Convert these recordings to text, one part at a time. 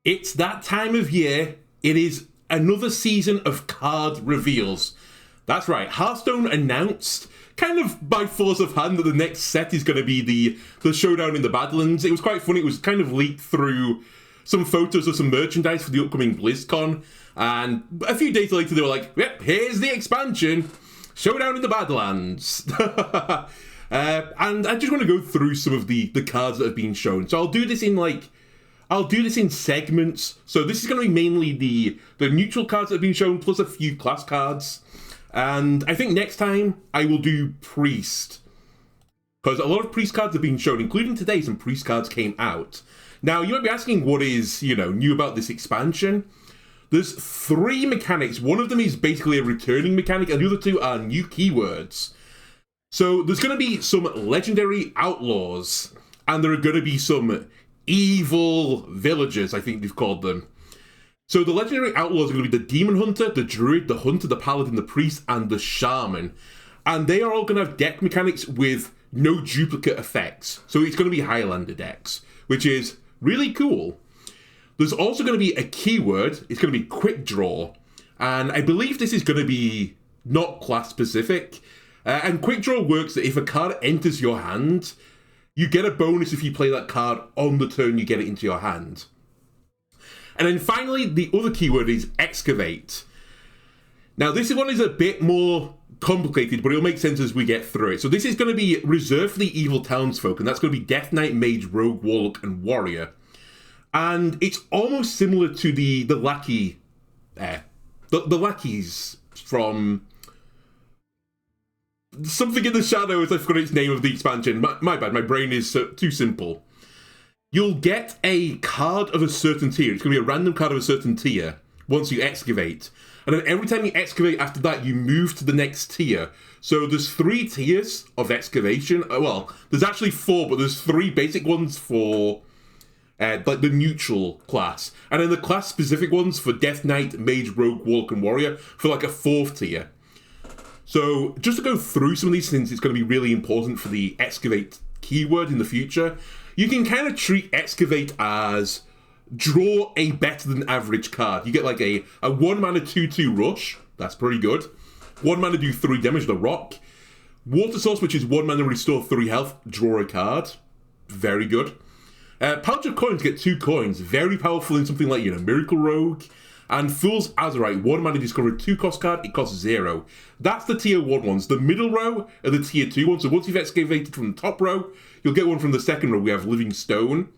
It's that time of year. It is another season of card reveals. That's right, Hearthstone announced, kind of by force of hand, that the next set is going to be the Showdown in the Badlands. It was quite funny, it was kind of leaked through some photos of some merchandise for the upcoming BlizzCon, and a few days later they were like, yep, here's the expansion, Showdown in the Badlands. And I just want to go through some of the cards that have been shown. So I'll do this in segments. So this is going to be mainly the neutral cards that have been shown, plus a few class cards. And I think next time I will do Priest, because a lot of Priest cards have been shown, including today some Priest cards came out. Now, you might be asking what is, new about this expansion. There's 3 mechanics. One of them is basically a returning mechanic, and the other 2 are new keywords. So there's going to be some legendary outlaws, and there are going to be some evil villagers, I think they've called them. So the legendary outlaws are going to be the demon hunter, the druid, the hunter, the paladin, the priest, and the shaman. And they are all going to have deck mechanics with no duplicate effects. So it's going to be Highlander decks, which is really cool. There's also going to be a keyword. It's going to be quick draw. And I believe this is going to be not class specific. And quick draw works that if a card enters your hand, you get a bonus if you play that card on the turn you get it into your hand. And then finally, the other keyword is excavate. Now, this one is a bit more complicated, but it'll make sense as we get through it. So this is going to be reserved for the evil townsfolk, and that's going to be Death Knight, Mage, Rogue, Warlock, and Warrior. And it's almost similar to the lackey, the lackeys from something in the shadows. I forgot its name of the expansion. My bad, my brain is too simple. You'll get a card of a certain tier. It's going to be a random card of a certain tier once you excavate. And then every time you excavate after that, you move to the next tier. So there's 3 tiers of excavation. Well, there's actually 4, but there's 3 basic ones for like the neutral class. And then the class-specific ones for Death Knight, Mage, Rogue, Warlock, and Warrior for like a 4th tier. So just to go through some of these things, it's going to be really important for the excavate keyword in the future. You can kind of treat excavate as draw a better than average card. You get like a 1 mana 2/2 rush. That's pretty good. 1 mana do 3 damage to the rock. Water source, which is 1 mana restore 3 health. Draw a card. Very good. Pouch of coins, get 2 coins. Very powerful in something like, Miracle Rogue. And Fool's Azurite, 1 mana discover a 2-cost card, it costs 0. That's the tier 1 ones. The middle row are the tier 2 ones. So once you've excavated from the top row, you'll get one from the second row. We have Living Stone,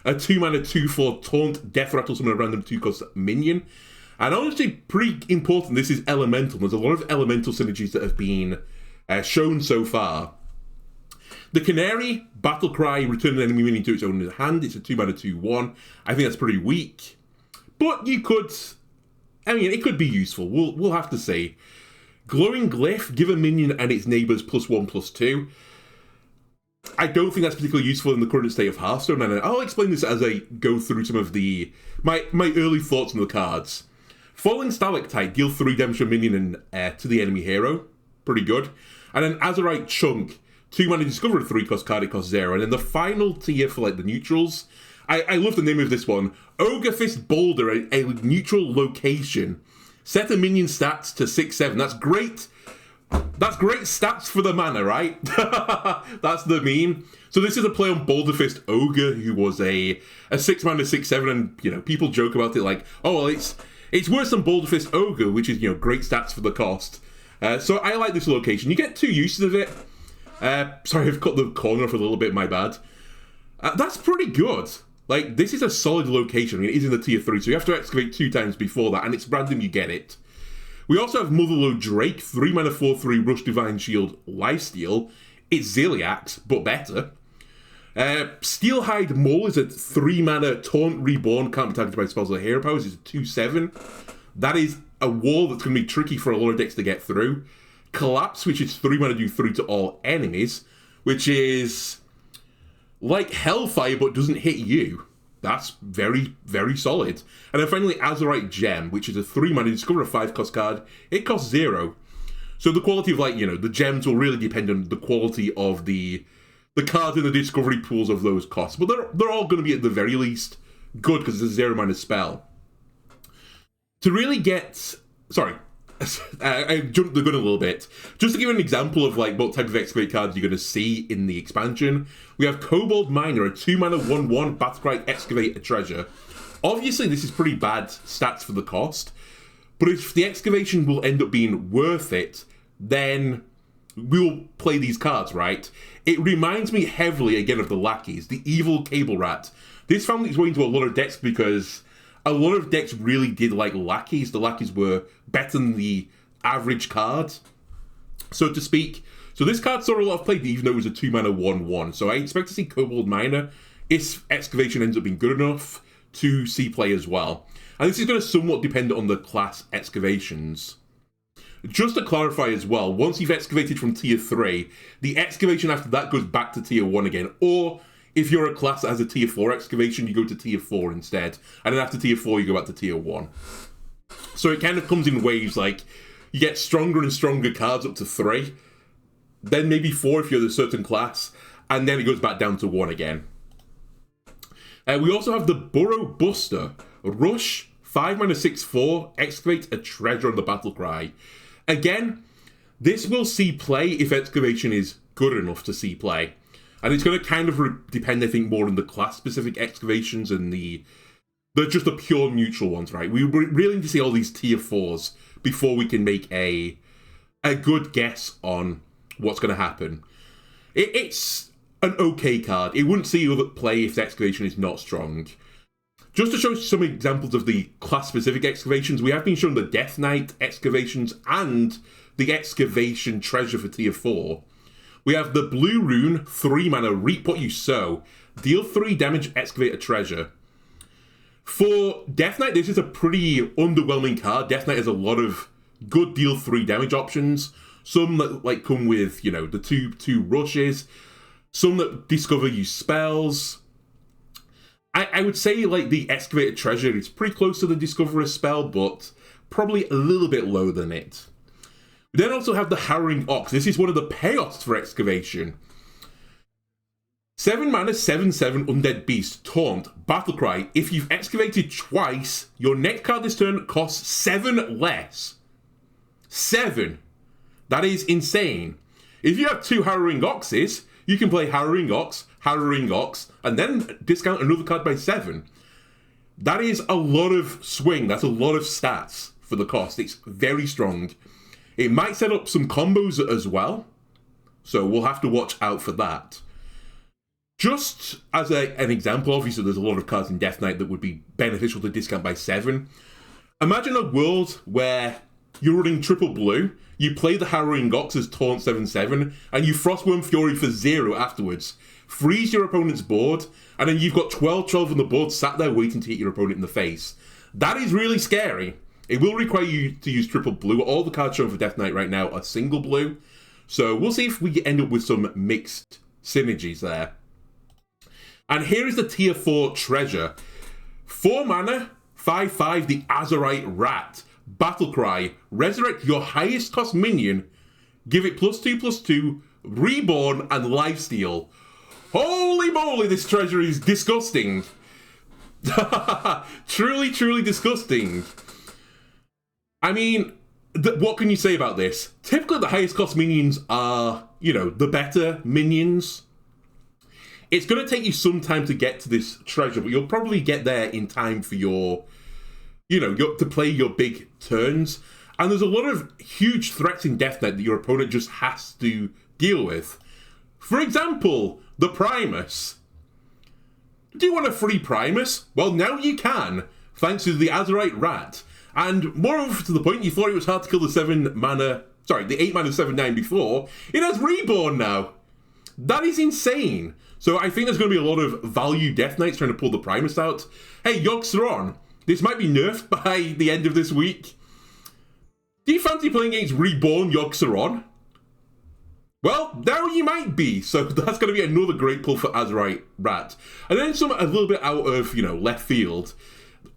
a 2 mana 2/4 Taunt, Death Rattle, summon a random 2-cost minion. And honestly, pretty important, this is Elemental. There's a lot of Elemental synergies that have been shown so far. The Canary, Battle Cry, return an enemy minion to its own hand. It's a 2 mana 2/1. I think that's pretty weak. But it could be useful. We'll have to see. Glowing Glyph, give a minion and its neighbours +1/+2. I don't think that's particularly useful in the current state of Hearthstone, and I'll explain this as I go through some of my early thoughts on the cards. Falling Stalactite, deal 3 damage to a minion and to the enemy hero. Pretty good. And then Azurite Chunk, 2 mana discover a 3-cost card, it costs 0. And then the final tier for the neutrals, I love the name of this one. Ogre Fist Boulder, a neutral location. Set a minion stats to 6/7. That's great. That's great stats for the mana, right? That's the meme. So this is a play on Boulder Fist Ogre, who was a 6 mana 6/7, and people joke about it like, oh well, it's worse than Boulder Fist Ogre, which is great stats for the cost. So I like this location. You get 2 uses of it. Sorry, I've cut the corner off a little bit. My bad. That's pretty good. This is a solid location. It is in the tier 3, so you have to excavate 2 times before that, and it's random, you get it. We also have Motherlode Drake, 3 mana 4/3, Rush Divine Shield, Lifesteal. It's Ziliax, but better. Steelhide Maul is a 3 mana Taunt Reborn, can't be targeted by spells or hero powers. It's a 2/7. That is a wall that's going to be tricky for a lot of decks to get through. Collapse, which is 3 mana do 3 to all enemies, which is like Hellfire, but doesn't hit you. That's very, very solid. And then finally, Azurite Gem, which is a 3 mana discover a 5-cost card. It costs 0. So the quality of the gems will really depend on the quality of the cards in the discovery pools of those costs. But they're all going to be at the very least good because it's a 0-mana spell. To really get... Sorry, I jumped the gun a little bit. Just to give an example of like what type of excavate cards you're going to see in the expansion, we have Kobold Miner, a 2-mana 1/1 Battlecry Excavate a Treasure. Obviously, this is pretty bad stats for the cost, but if the excavation will end up being worth it, then we'll play these cards, right? It reminds me heavily, again, of the Lackeys, the Evil Cable Rat. This found its way into a lot of decks because a lot of decks really did like Lackeys. The Lackeys were better than the average card, so to speak. So this card saw a lot of play, even though it was a 2-mana 1/1. So I expect to see Kobold Miner, if Excavation ends up being good enough, to see play as well. And this is going to somewhat depend on the class Excavations. Just to clarify as well, once you've excavated from tier 3, the excavation after that goes back to tier 1 again, or if you're a class that has a tier 4 excavation, you go to tier 4 instead. And then after tier 4, you go back to tier 1. So it kind of comes in waves, like, you get stronger and stronger cards up to 3. Then maybe 4 if you're a certain class. And then it goes back down to 1 again. We also have the Burrow Buster. Rush, 5-mana 6/4, excavate a treasure on the Battlecry. Again, this will see play if excavation is good enough to see play. And it's going to kind of depend, I think, more on the class-specific excavations and just the pure neutral ones, right? We really need to see all these tier 4s before we can make a good guess on what's going to happen. It's an okay card. It wouldn't see other play if the excavation is not strong. Just to show some examples of the class-specific excavations, we have been shown the Death Knight excavations and the excavation treasure for tier 4. We have the Blue Rune, 3-mana, Reap What You Sow. Deal 3 damage, excavate a treasure. For Death Knight, this is a pretty underwhelming card. Death Knight has a lot of good deal 3 damage options. Some that like come with, the two rushes. Some that discover you spells. I would say like the Excavated Treasure is pretty close to the Discoverer spell, but probably a little bit lower than it. We then also have the Harrowing Ox. This is one of the payoffs for Excavation. 7-mana, 7/7 Undead Beast, Taunt, Battlecry. If you've excavated twice, your next card this turn costs 7 less. 7. That is insane. If you have 2 Harrowing Oxes, you can play Harrowing Ox, and then discount another card by 7. That is a lot of swing. That's a lot of stats for the cost. It's very strong. It might set up some combos as well, so we'll have to watch out for that. Just as an example, obviously there's a lot of cards in Death Knight that would be beneficial to discount by 7. Imagine a world where you're running triple blue, you play the Harrowing Ox as Taunt 7/7, and you Frostworm Fury for 0 afterwards. Freeze your opponent's board, and then you've got 12/12 on the board sat there waiting to hit your opponent in the face. That is really scary. It will require you to use triple blue. All the cards shown for Death Knight right now are single blue, so we'll see if we end up with some mixed synergies there. And here is the tier 4 treasure. 4-mana, 5/5, the Azurite Rat. Battlecry, resurrect your highest cost minion, give it +2/+2, reborn, and lifesteal. Holy moly, this treasure is disgusting. Truly, truly disgusting. I mean, what can you say about this? Typically, the highest cost minions are, the better minions. It's going to take you some time to get to this treasure, but you'll probably get there in time for your to play your big turns. And there's a lot of huge threats in Death Knight that your opponent just has to deal with. For example, the Primus. Do you want a free Primus? Well, now you can, thanks to the Azurite Rat. And moreover to the point, you thought it was hard to kill the 8-mana 7/9 before. It has Reborn now. That is insane. So I think there's going to be a lot of value Death Knights trying to pull the Primus out. Hey, Yogg-Saron, this might be nerfed by the end of this week. Do you fancy playing against Reborn Yogg-Saron? Well, now you might be. So that's going to be another great pull for Azurite Rat. And then some a little bit out of, left field.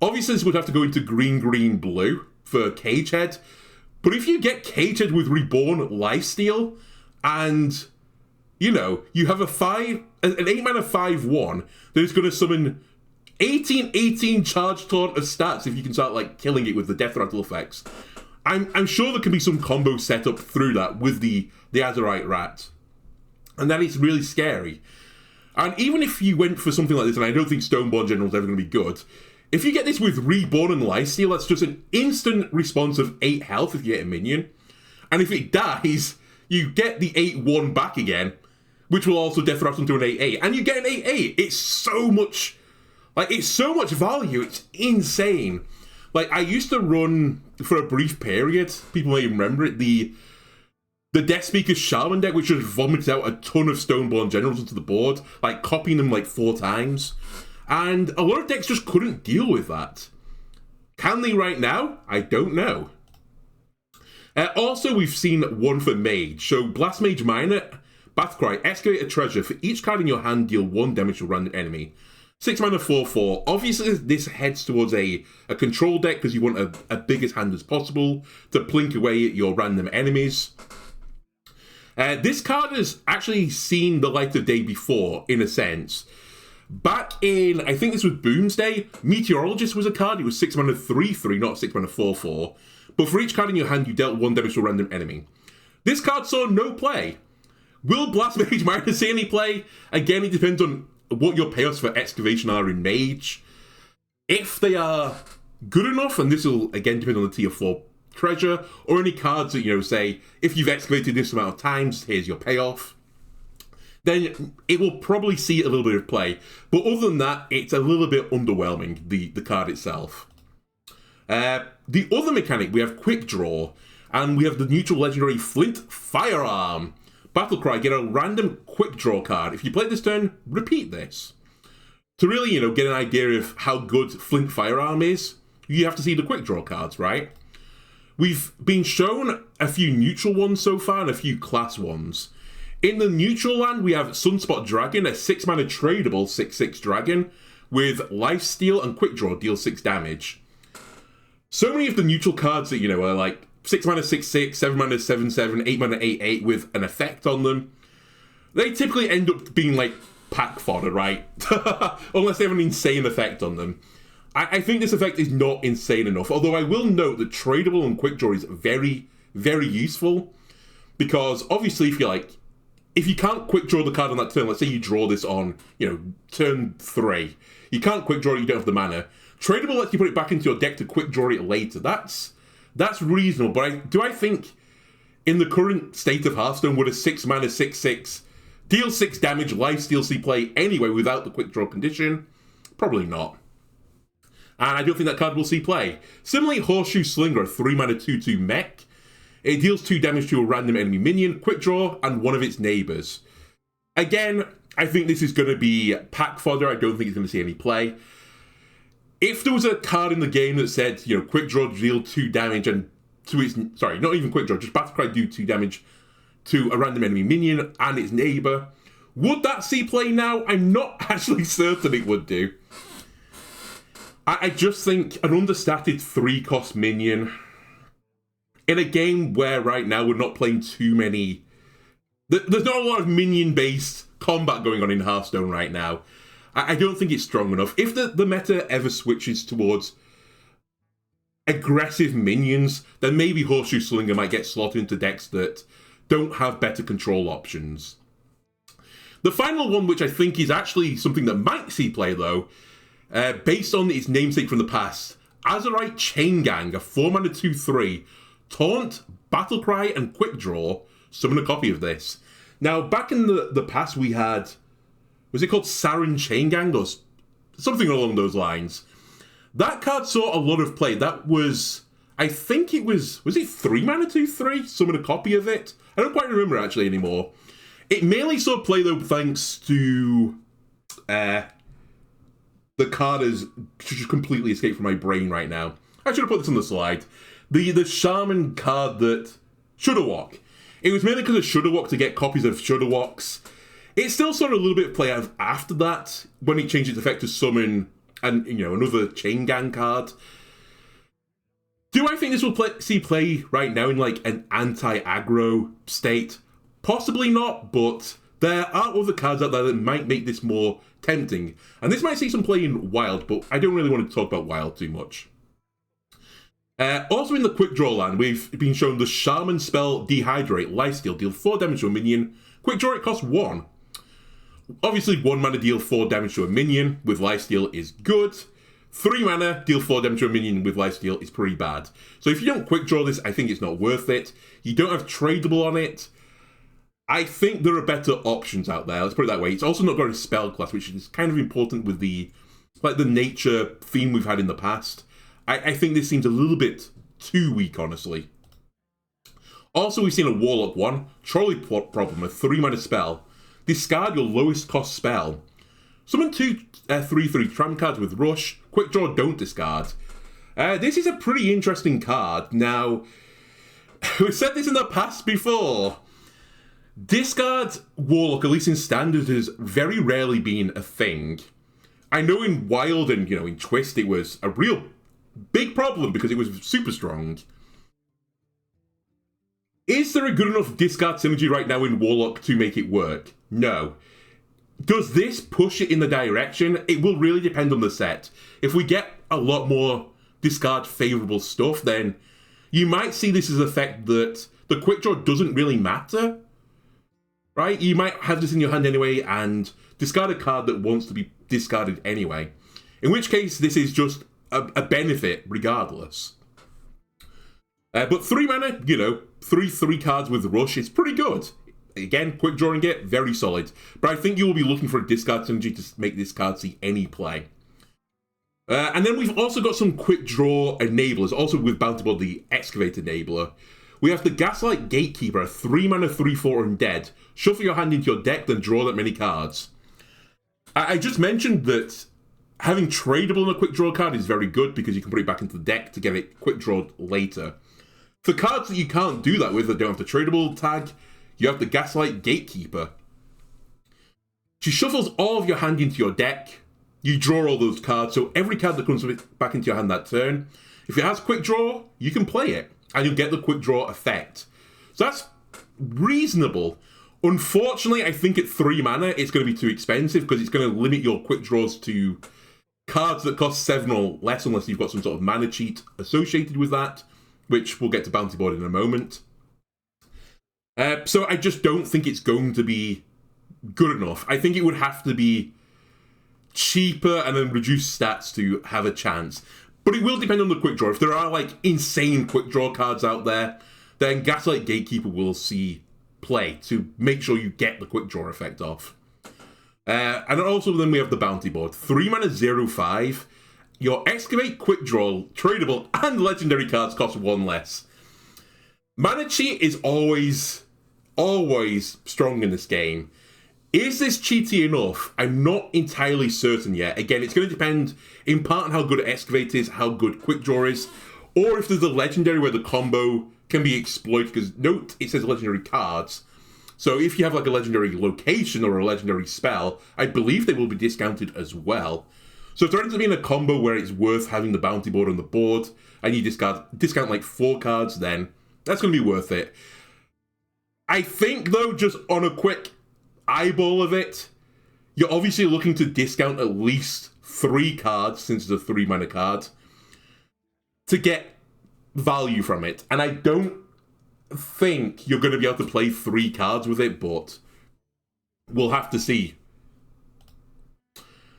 Obviously, this would have to go into green, blue for Cagehead. But if you get Cagehead with Reborn Lifesteal, and, you have an 8-mana 5/1 that is going to summon 18 charge taunt of stats if you can start like killing it with the death rattle effects. I'm sure there can be some combo set up through that with the Azurite Rat. And that is really scary. And even if you went for something like this, and I don't think Stoneborn General is ever going to be good, if you get this with Reborn and Lifesteal, that's just an instant response of 8 health if you get a minion. And if it dies, you get the 8-1 back again, which will also death rattle into an 8-8. And you get an 8-8. It's so much value. It's insane. Like, I used to run, for a brief period, people may remember it, the Death Speaker's Shaman deck, which just vomited out a ton of Stoneborn Generals onto the board, like copying them like 4 times. And a lot of decks just couldn't deal with that. Can they right now? I don't know. Also, we've seen one for Mage. So, Blast Mage Minor, Battlecry, excavate a treasure. For each card in your hand, deal 1 damage to a random enemy. 6 mana, 4/4. Obviously, this heads towards a control deck because you want a big as hand as possible to plink away at your random enemies. This card has actually seen the light of day before, in a sense. Back in, I think this was Boomsday, Meteorologist was a card. It was 6 mana, 3/3, not 6 mana, 4/4. But for each card in your hand, you dealt 1 damage to a random enemy. This card saw no play. Will Blast Mage Minor see any play? Again, it depends on what your payoffs for excavation are in Mage. If they are good enough, and this will again depend on the tier 4 treasure, or any cards that, say, if you've excavated this amount of times, here's your payoff, then it will probably see a little bit of play. But other than that, it's a little bit underwhelming, the card itself. The other mechanic, we have Quick Draw, and we have the neutral legendary Flint Firearm. Battlecry, get a random Quick Draw card. If you play this turn, repeat this. To really, get an idea of how good Flint Firearm is, you have to see the Quick Draw cards, right? We've been shown a few neutral ones so far and a few class ones. In the neutral land, we have Sunspot Dragon, a 6 mana tradable 6/6 dragon with Lifesteal and Quick Draw, deal 6 damage. So many of the neutral cards that, are like 6 mana 6/6, 7 mana 7/7, 8 mana 8/8 with an effect on them, they typically end up being like pack fodder, right? Unless they have an insane effect on them. I think this effect is not insane enough, although I will note that tradable and Quick Draw is very, very useful, because obviously if you can't Quick Draw the card on that turn, let's say you draw this on, turn 3, you can't Quick Draw it, you don't have the mana. Tradable lets you put it back into your deck to Quick Draw it later. That's reasonable, but do I think in the current state of Hearthstone would a 6 mana 6/6 deal 6 damage, Lifesteal see play anyway without the Quick Draw condition? Probably not. And I don't think that card will see play. Similarly, Horseshoe Slinger, a 3 mana 2/2 mech. It deals 2 damage to a random enemy minion, Quick Draw, and one of its neighbours. Again, I think this is going to be pack fodder. I don't think it's going to see any play. If there was a card in the game that said, Quick Draw deal 2 damage and to its... Sorry, not even Quick Draw, just Battlecry do 2 damage to a random enemy minion and its neighbour, would that see play now? I'm not actually certain it would do. I just think an understated 3-cost minion in a game where right now we're not playing too many... There's not a lot of minion-based combat going on in Hearthstone right now. I don't think it's strong enough. If the meta ever switches towards aggressive minions, then maybe Horseshoe Slinger might get slotted into decks that don't have better control options. The final one, which I think is actually something that might see play though, based on its namesake from the past, Azurite Chain Gang, a 4 mana 2/3, Taunt, Battlecry, and Quick Draw. Summon a copy of this. Now, back in the past, we had... Was it called Sarin Chain Gang? Or something along those lines. That card saw a lot of play. That was... I think it was... Was it 3 mana 2/3? Summon a copy of it? I don't quite remember, actually, anymore. It mainly saw play, though, thanks to... the card has just completely escaped from my brain right now. I should have put this on the slide. The Shaman card that... Shudderwock. It was mainly because of Shudderwock to get copies of Shudderwocks. It still saw a little bit of play after that, when it changed its effect to summon another Chain Gang card. Do I think this will see play right now in like an anti-aggro state? Possibly not, but there are other cards out there that might make this more tempting. And this might see some play in Wild, but I don't really want to talk about Wild too much. Also in the quick draw land, we've been shown the Shaman spell Dehydrate, Lifesteal, deal 4 damage to a minion. Quick draw, it costs 1. Obviously, 1 mana, deal 4 damage to a minion with Lifesteal is good. 3 mana, deal 4 damage to a minion with Lifesteal is pretty bad. So if you don't quick draw this, I think it's not worth it. You don't have tradable on it. I think there are better options out there, let's put it that way. It's also not got a spell class, which is kind of important with the nature theme we've had in the past. I think this seems a little bit too weak, honestly. Also, we've seen a Warlock one, Trolley Problem, a 3 mana spell. Discard your lowest cost spell. Summon 2 3/3 tram cards with Rush. Quick draw, don't discard. This is a pretty interesting card. Now, we've said this in the past before. Discard Warlock, at least in Standard, has very rarely been a thing. I know in Wild and, in Twist it was a real big problem because it was super strong. Is there a good enough discard synergy right now in Warlock to make it work? No. Does this push it in the direction? It will really depend on the set. If we get a lot more discard favourable stuff, then you might see this as an effect that the quick draw doesn't really matter. Right? You might have this in your hand anyway and discard a card that wants to be discarded anyway. In which case, this is just a benefit regardless. But 3 mana, 3 cards with Rush is pretty good. Again, quick drawing it, very solid. But I think you will be looking for a discard synergy to make this card see any play. And then we've also got some quick draw enablers, also with Bounty Board, the Excavate enabler. We have the Gaslight Gatekeeper, a 3 mana 3/4 undead. Shuffle your hand into your deck, then draw that many cards. I just mentioned that having tradable in a quick draw card is very good because you can put it back into the deck to get it quick drawn later. For cards that you can't do that with, that don't have the tradable tag, you have the Gaslight Gatekeeper. She shuffles all of your hand into your deck. You draw all those cards, so every card that comes back into your hand that turn, if it has quick draw, you can play it, and you'll get the quick draw effect. So that's reasonable. Unfortunately, I think at 3 mana, it's going to be too expensive because it's going to limit your quick draws to cards that cost 7 or less unless you've got some sort of mana cheat associated with that, which we'll get to Bounty Board in a moment. So I just don't think it's going to be good enough. I think it would have to be cheaper and then reduce stats to have a chance. But it will depend on the quick draw. If there are insane quick draw cards out there, then Gaslight Gatekeeper will see play to make sure you get the quick draw effect off. And also then we have the Bounty Board. 3 mana 0/5. Your Excavate, quick draw, tradable, and legendary cards cost 1 less. Mana cheat is always strong in this game. Is this cheaty enough? I'm not entirely certain yet. Again, it's going to depend in part on how good Excavate is, how good quick draw is, or if there's a legendary where the combo can be exploited, because note, it says legendary cards. So if you have a legendary location or a legendary spell, I believe they will be discounted as well. So if there ends up being a combo where it's worth having the Bounty Board on the board, and you discount 4 cards, then that's going to be worth it. I think, though, just on a quick eyeball of it, you're obviously looking to discount at least 3 cards, since it's a 3 mana card, to get value from it. And I don't think you're going to be able to play 3 cards with it, but we'll have to see.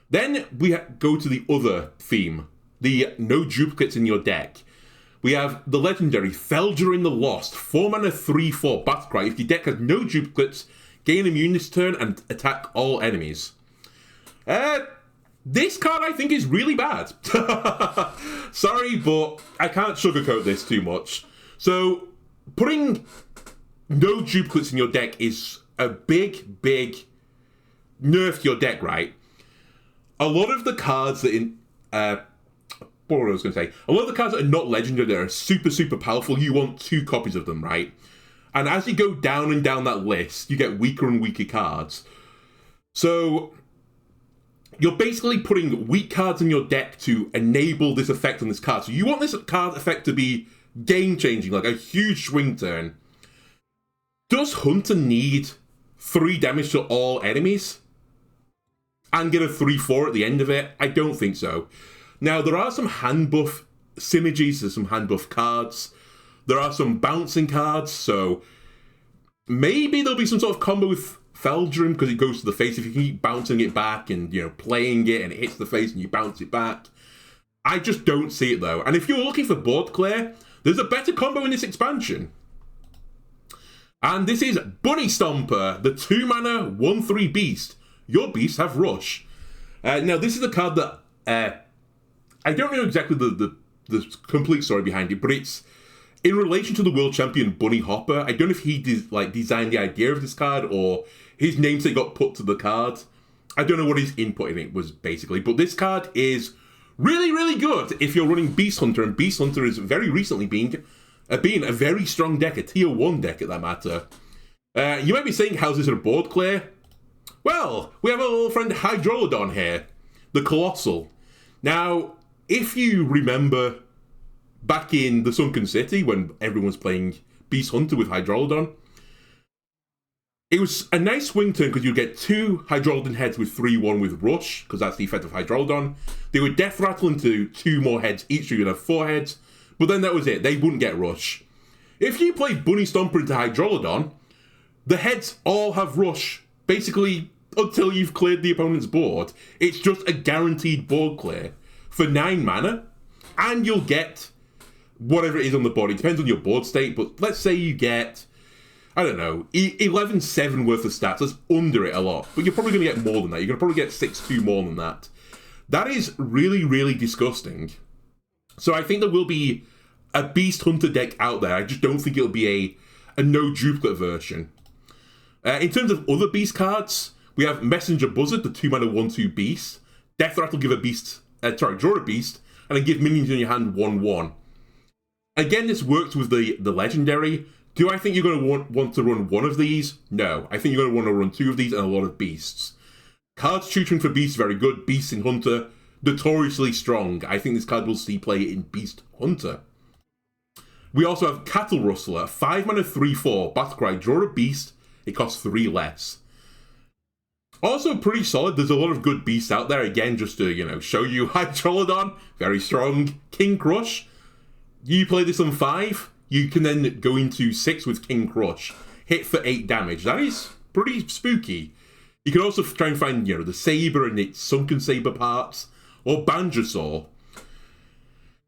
Then we go to the other theme, the no duplicates in your deck. We have the legendary Felger in the Lost, 4 mana 3/4 Battlecry. If your deck has no duplicates, gain immune this turn and attack all enemies. This card I think is really bad. Sorry, but I can't sugarcoat this too much. So, putting no duplicates in your deck is a big nerf to your deck, right? A lot of the cards that what was I going to say? A lot of the cards that are not legendary, that are super powerful, you want 2 copies of them, right? And as you go down and down that list, you get weaker and weaker cards. So you're basically putting weak cards in your deck to enable this effect on this card. So you want this card effect to be game-changing, like a huge swing turn. Does Hunter need 3 damage to all enemies and get a 3/4 at the end of it? I don't think so. Now, there are some hand buff synergies, there's some hand buff cards, there are some bouncing cards, so maybe there'll be some sort of combo with Feldrum because it goes to the face. If you can keep bouncing it back and, you know, playing it and it hits the face and you bounce it back. I just don't see it though. And if you're looking for board clear, there's a better combo in this expansion. And this is Bunny Stomper, the 2-mana 1/3 beast. Your beasts have rush. Now, this is a card that I don't know exactly the complete story behind it, but it's in relation to the world champion Bunny Hopper. I don't know if he designed the idea of this card or his namesake got put to the card. I don't know what his input in it was basically, but this card is really, really good if you're running Beast Hunter, and Beast Hunter has very recently been a very strong deck, a tier 1 deck at that matter. You might be saying, how's this a board clear? Well, we have a little friend Hydrolodon here, the Colossal. Now, if you remember back in the Sunken City when everyone was playing Beast Hunter with Hydrolodon, it was a nice swing turn because you'd get 2 Hydrolodon heads with 3/1 with Rush, because that's the effect of Hydrolodon. They would Death Rattle into 2 more heads each, so you'd have 4 heads, but then that was it. They wouldn't get Rush. If you play Bunny Stomper into Hydrolodon, the heads all have Rush, basically until you've cleared the opponent's board. It's just a guaranteed board clear for 9 mana, and you'll get whatever it is on the board. It depends on your board state, but let's say you get, I don't know, 11/7 worth of stats. That's under it a lot, but you're probably going to get more than that. You're going to probably get 6/2 more than that. That is really, really disgusting. So I think there will be a Beast Hunter deck out there. I just don't think it'll be a no duplicate version. In terms of other beast cards, we have Messenger Buzzard, the 2-mana 1/2 beast. Death Rattle, give a beast, draw a beast, and then give minions in your hand 1/1. Again, this works with the legendary. Do I think you're going to want to run one of these? No. I think you're going to want to run 2 of these and a lot of beasts. Cards tutoring for beasts, very good. Beasts in Hunter, notoriously strong. I think this card will see play in Beast Hunter. We also have Cattle Rustler, 5-mana 3/4, Battlecry, draw a beast, it costs 3 less. Also pretty solid, there's a lot of good beasts out there, again, just to, you know, show you Hydrolodon, very strong. King Crush, you play this on 5, you can then go into 6 with King Crush, hit for 8 damage. That is pretty spooky. You can also try and find, you know, the Saber and its Sunken Saber parts, or Banjosaur.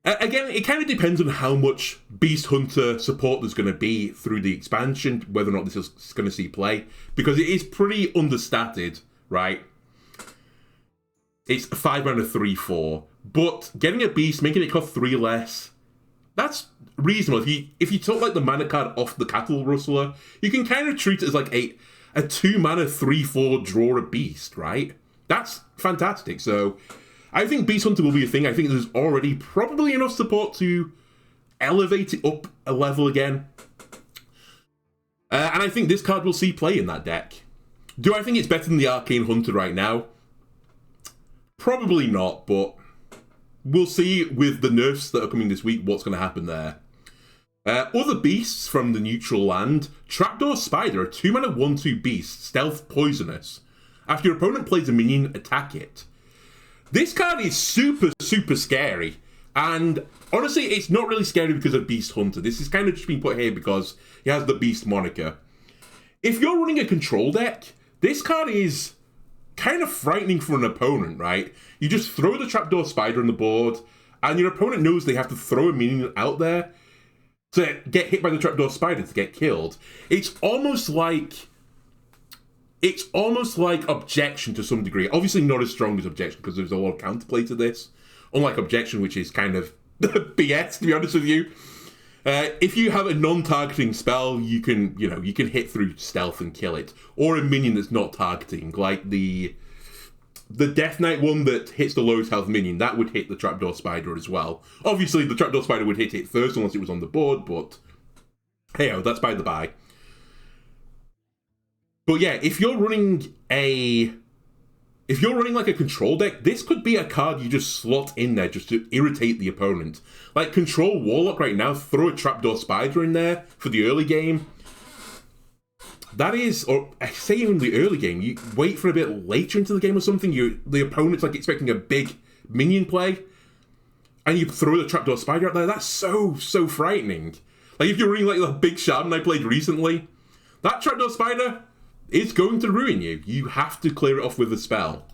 Again, it kind of depends on how much Beast Hunter support there's going to be through the expansion, whether or not this is going to see play, because it is pretty understated, right? It's 5-mana 3/4, but getting a beast, making it cost 3 less, that's reasonable. If you took like the mana card off the Cattle Rustler, you can kind of treat it as like a 2-mana 3/4 draw a beast, right? That's fantastic. So I think Beast Hunter will be a thing. I think there's already probably enough support to elevate it up a level again. And I think this card will see play in that deck. Do I think it's better than the Arcane Hunter right now? Probably not, but we'll see with the nerfs that are coming this week what's going to happen there. Other beasts from the neutral land. Trapdoor Spider, a 2-mana 1/2 beast, stealth poisonous. After your opponent plays a minion, attack it. This card is super, super scary. And honestly, it's not really scary because of Beast Hunter. This is kind of just being put here because he has the Beast moniker. If you're running a control deck, this card is kind of frightening for an opponent, right? You just throw the Trapdoor Spider on the board, and your opponent knows they have to throw a minion out there to get hit by the Trapdoor Spider to get killed. It's almost like Objection to some degree. Obviously not as strong as Objection because there's a lot of counterplay to this. Unlike Objection, which is kind of BS, to be honest with you. If you have a non-targeting spell, you can hit through stealth and kill it. Or a minion that's not targeting, like the Death Knight one that hits the lowest health minion, that would hit the Trapdoor Spider as well. Obviously, the Trapdoor Spider would hit it first unless it was on the board, but hey-oh, that's by the by. But yeah, if you're running like a control deck, this could be a card you just slot in there just to irritate the opponent. Like control Warlock right now, throw a Trapdoor Spider in there for the early game. That is, or I say even in the early game, you wait for a bit later into the game or something, the opponent's like expecting a big minion play, and you throw the trapdoor spider out there. That's so frightening. Like if you're reading like the big shaman I played recently, that trapdoor spider is going to ruin you. You have to clear it off with a spell.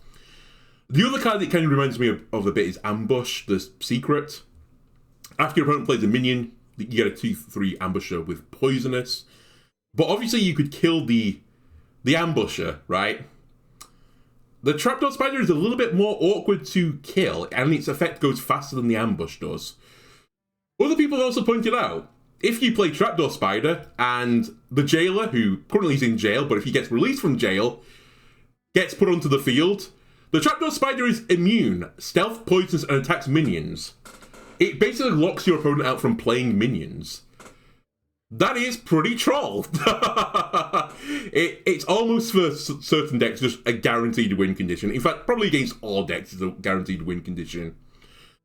The other card that kind of reminds me of a bit is Ambush, the secret. After your opponent plays a minion, you get a 2/3 ambusher with poisonous. But obviously you could kill the ambusher, right? The trapdoor spider is a little bit more awkward to kill, and its effect goes faster than the ambush does. Other people have also pointed out, if you play trapdoor spider and the jailer, who currently is in jail, but if he gets released from jail, gets put onto the field, the trapdoor spider is immune, stealth, poisons, and attacks minions. It basically locks your opponent out from playing minions. That is pretty troll. It's almost for certain decks just a guaranteed win condition. In fact, probably against all decks is a guaranteed win condition.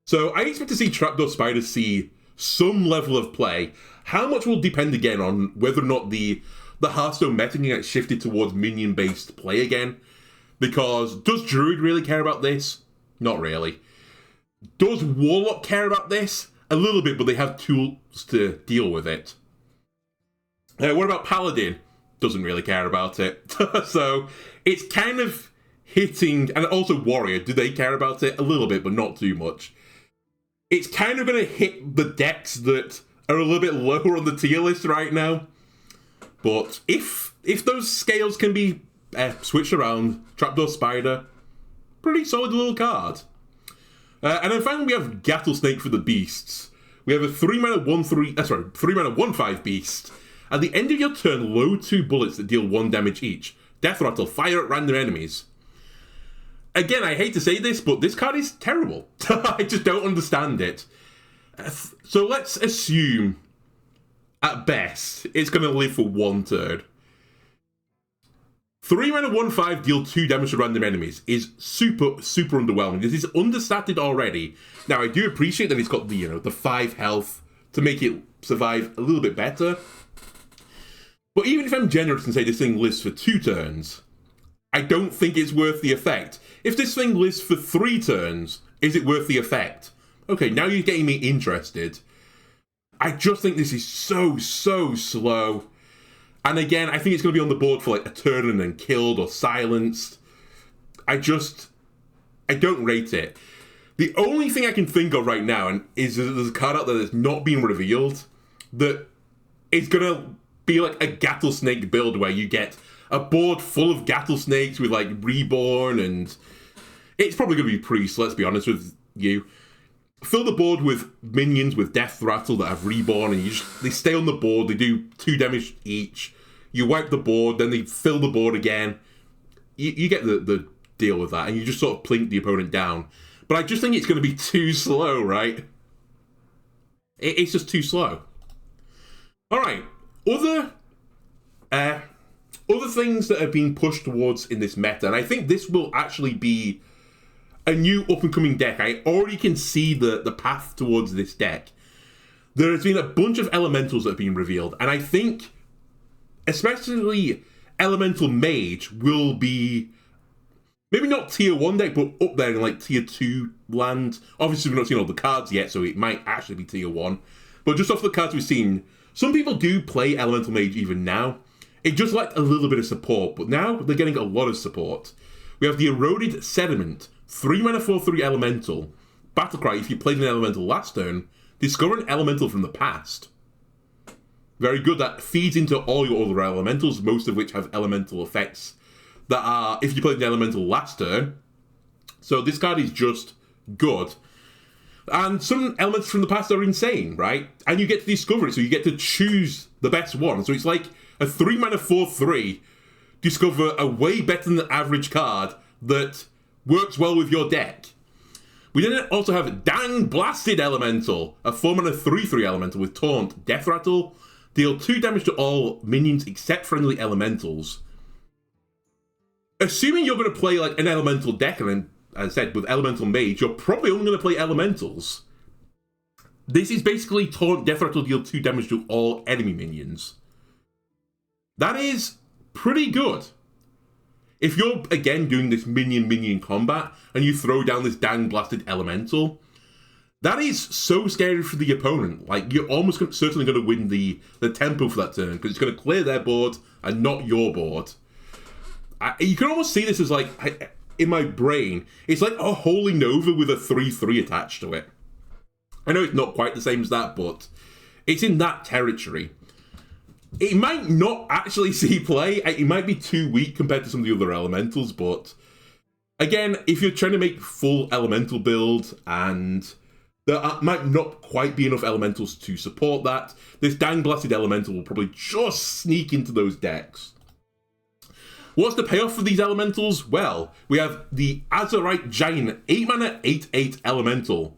So I expect to see Trapdoor Spider see some level of play. How much will depend again on whether or not the Hearthstone meta can get shifted towards minion-based play again. Because does Druid really care about this? Not really. Does Warlock care about this? A little bit, but they have tools to deal with it. What about Paladin? Doesn't really care about it. So it's kind of hitting, and also Warrior, do they care about it? A little bit, but not too much. It's kind of going to hit the decks that are a little bit lower on the tier list right now. But if those scales can be switched around, Trapdoor Spider, pretty solid little card. And then finally we have Gattlesnake for the beasts. We have a 3-mana 1/5 beast. At the end of your turn, load 2 bullets that deal 1 damage each. Death Rattle, fire at random enemies. Again, I hate to say this, but this card is terrible. I just don't understand it. So let's assume, at best, it's going to live for 1 turn. 3-mana 1/5 deal 2 damage to random enemies is super underwhelming. This is understated already. Now, I do appreciate that it's got the 5 health to make it survive a little bit better. But even if I'm generous and say this thing lives for 2 turns, I don't think it's worth the effect. If this thing lives for 3 turns, is it worth the effect? Okay, now you're getting me interested. I just think this is so slow. And again, I think it's going to be on the board for like a turn and then killed or silenced. I don't rate it. The only thing I can think of right now is that there's a card out there that's not been revealed that is going to be like a Gattlesnake build where you get a board full of Gattlesnakes with like Reborn, and it's probably going to be Priest, let's be honest with you. Fill the board with minions with Death Rattle that have Reborn, and they stay on the board, they do 2 damage each. You wipe the board, then they fill the board again. You get the deal with that, and you just sort of plink the opponent down. But I just think it's going to be too slow, right? It's just too slow. Alright, other things that have been pushed towards in this meta, and I think this will actually be a new up-and-coming deck. I already can see the path towards this deck. There has been a bunch of elementals that have been revealed, and I think especially Elemental Mage will be maybe not tier 1 deck, but up there in like tier 2 land. Obviously we've not seen all the cards yet, so it might actually be tier 1. But just off the cards we've seen, some people do play Elemental Mage even now. It just lacked a little bit of support, but now they're getting a lot of support. We have the Eroded Sediment, 3-mana 4/3 Elemental. Battlecry, if you played an Elemental last turn, discover an Elemental from the past. Very good, that feeds into all your other Elementals, most of which have Elemental effects that are, if you played an Elemental last turn. So this card is just good. And some elements from the past are insane, right? And you get to discover it, so you get to choose the best one. So it's like a 3-mana 4/3, discover a way better than average card that works well with your deck. We then also have Dang Blasted Elemental, a 4-mana 3/3 Elemental with Taunt, Death Rattle, deal 2 damage to all minions except friendly elementals. Assuming you're going to play like an elemental deck, and then, as I said, with Elemental Mage, you're probably only going to play elementals. This is basically Taunt, Death Rattle, deal 2 damage to all enemy minions. That is pretty good. If you're, again, doing this minion combat, and you throw down this dang blasted elemental, that is so scary for the opponent. Like, you're almost certainly going to win the tempo for that turn, because it's going to clear their board and not your board. You can almost see this as, like, in my brain, it's like a Holy Nova with a 3/3 attached to it. I know it's not quite the same as that, but it's in that territory. It might not actually see play. It might be too weak compared to some of the other elementals, but again, if you're trying to make full elemental build and there might not quite be enough elementals to support that, this dang blasted elemental will probably just sneak into those decks. What's the payoff for these elementals? Well, we have the Azurite Giant 8 mana 8/8 elemental.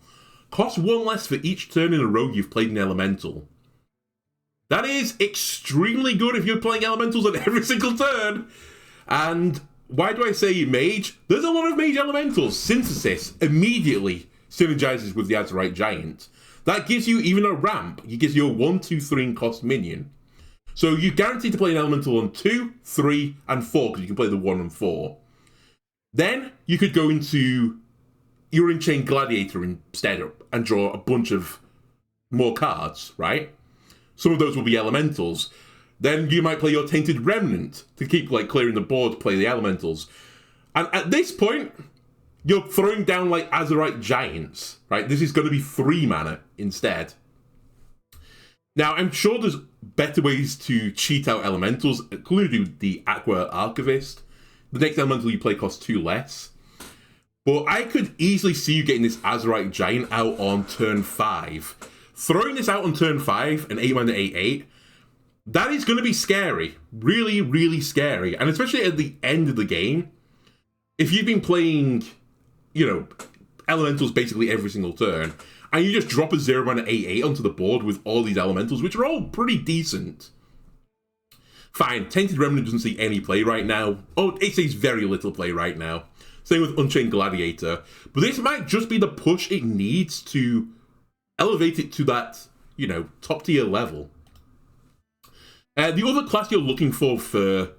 Costs 1 less for each turn in a row you've played an elemental. That is extremely good if you're playing elementals on every single turn. And why do I say mage? There's a lot of mage elementals. Synthesis immediately synergizes with the Azurite Giant. That gives you even a ramp. It gives you a 1/2/3 in cost minion. So you're guaranteed to play an elemental on 2, 3, and 4, because you can play the 1 and 4. Then you could go into your Unchained Gladiator instead and draw a bunch of more cards, right? Some of those will be elementals. Then you might play your Tainted Remnant to keep like clearing the board to play the elementals. And at this point, you're throwing down like Azurite Giants, right? This is going to be 3 mana instead. Now, I'm sure there's better ways to cheat out elementals, including the Aqua Archivist. The next elemental you play costs 2 less. But I could easily see you getting this Azurite Giant out on turn 5. Throwing this out on turn 5, an 8 mana 8/8, that is going to be scary. Really, really scary. And especially at the end of the game, if you've been playing, you know, elementals basically every single turn, and you just drop a 0 mana 8/8 onto the board with all these elementals, which are all pretty decent. Fine, Tainted Remnant doesn't see any play right now. Oh, it sees very little play right now. Same with Unchained Gladiator. But this might just be the push it needs to elevate it to that, you know, top tier level. The other class you're looking for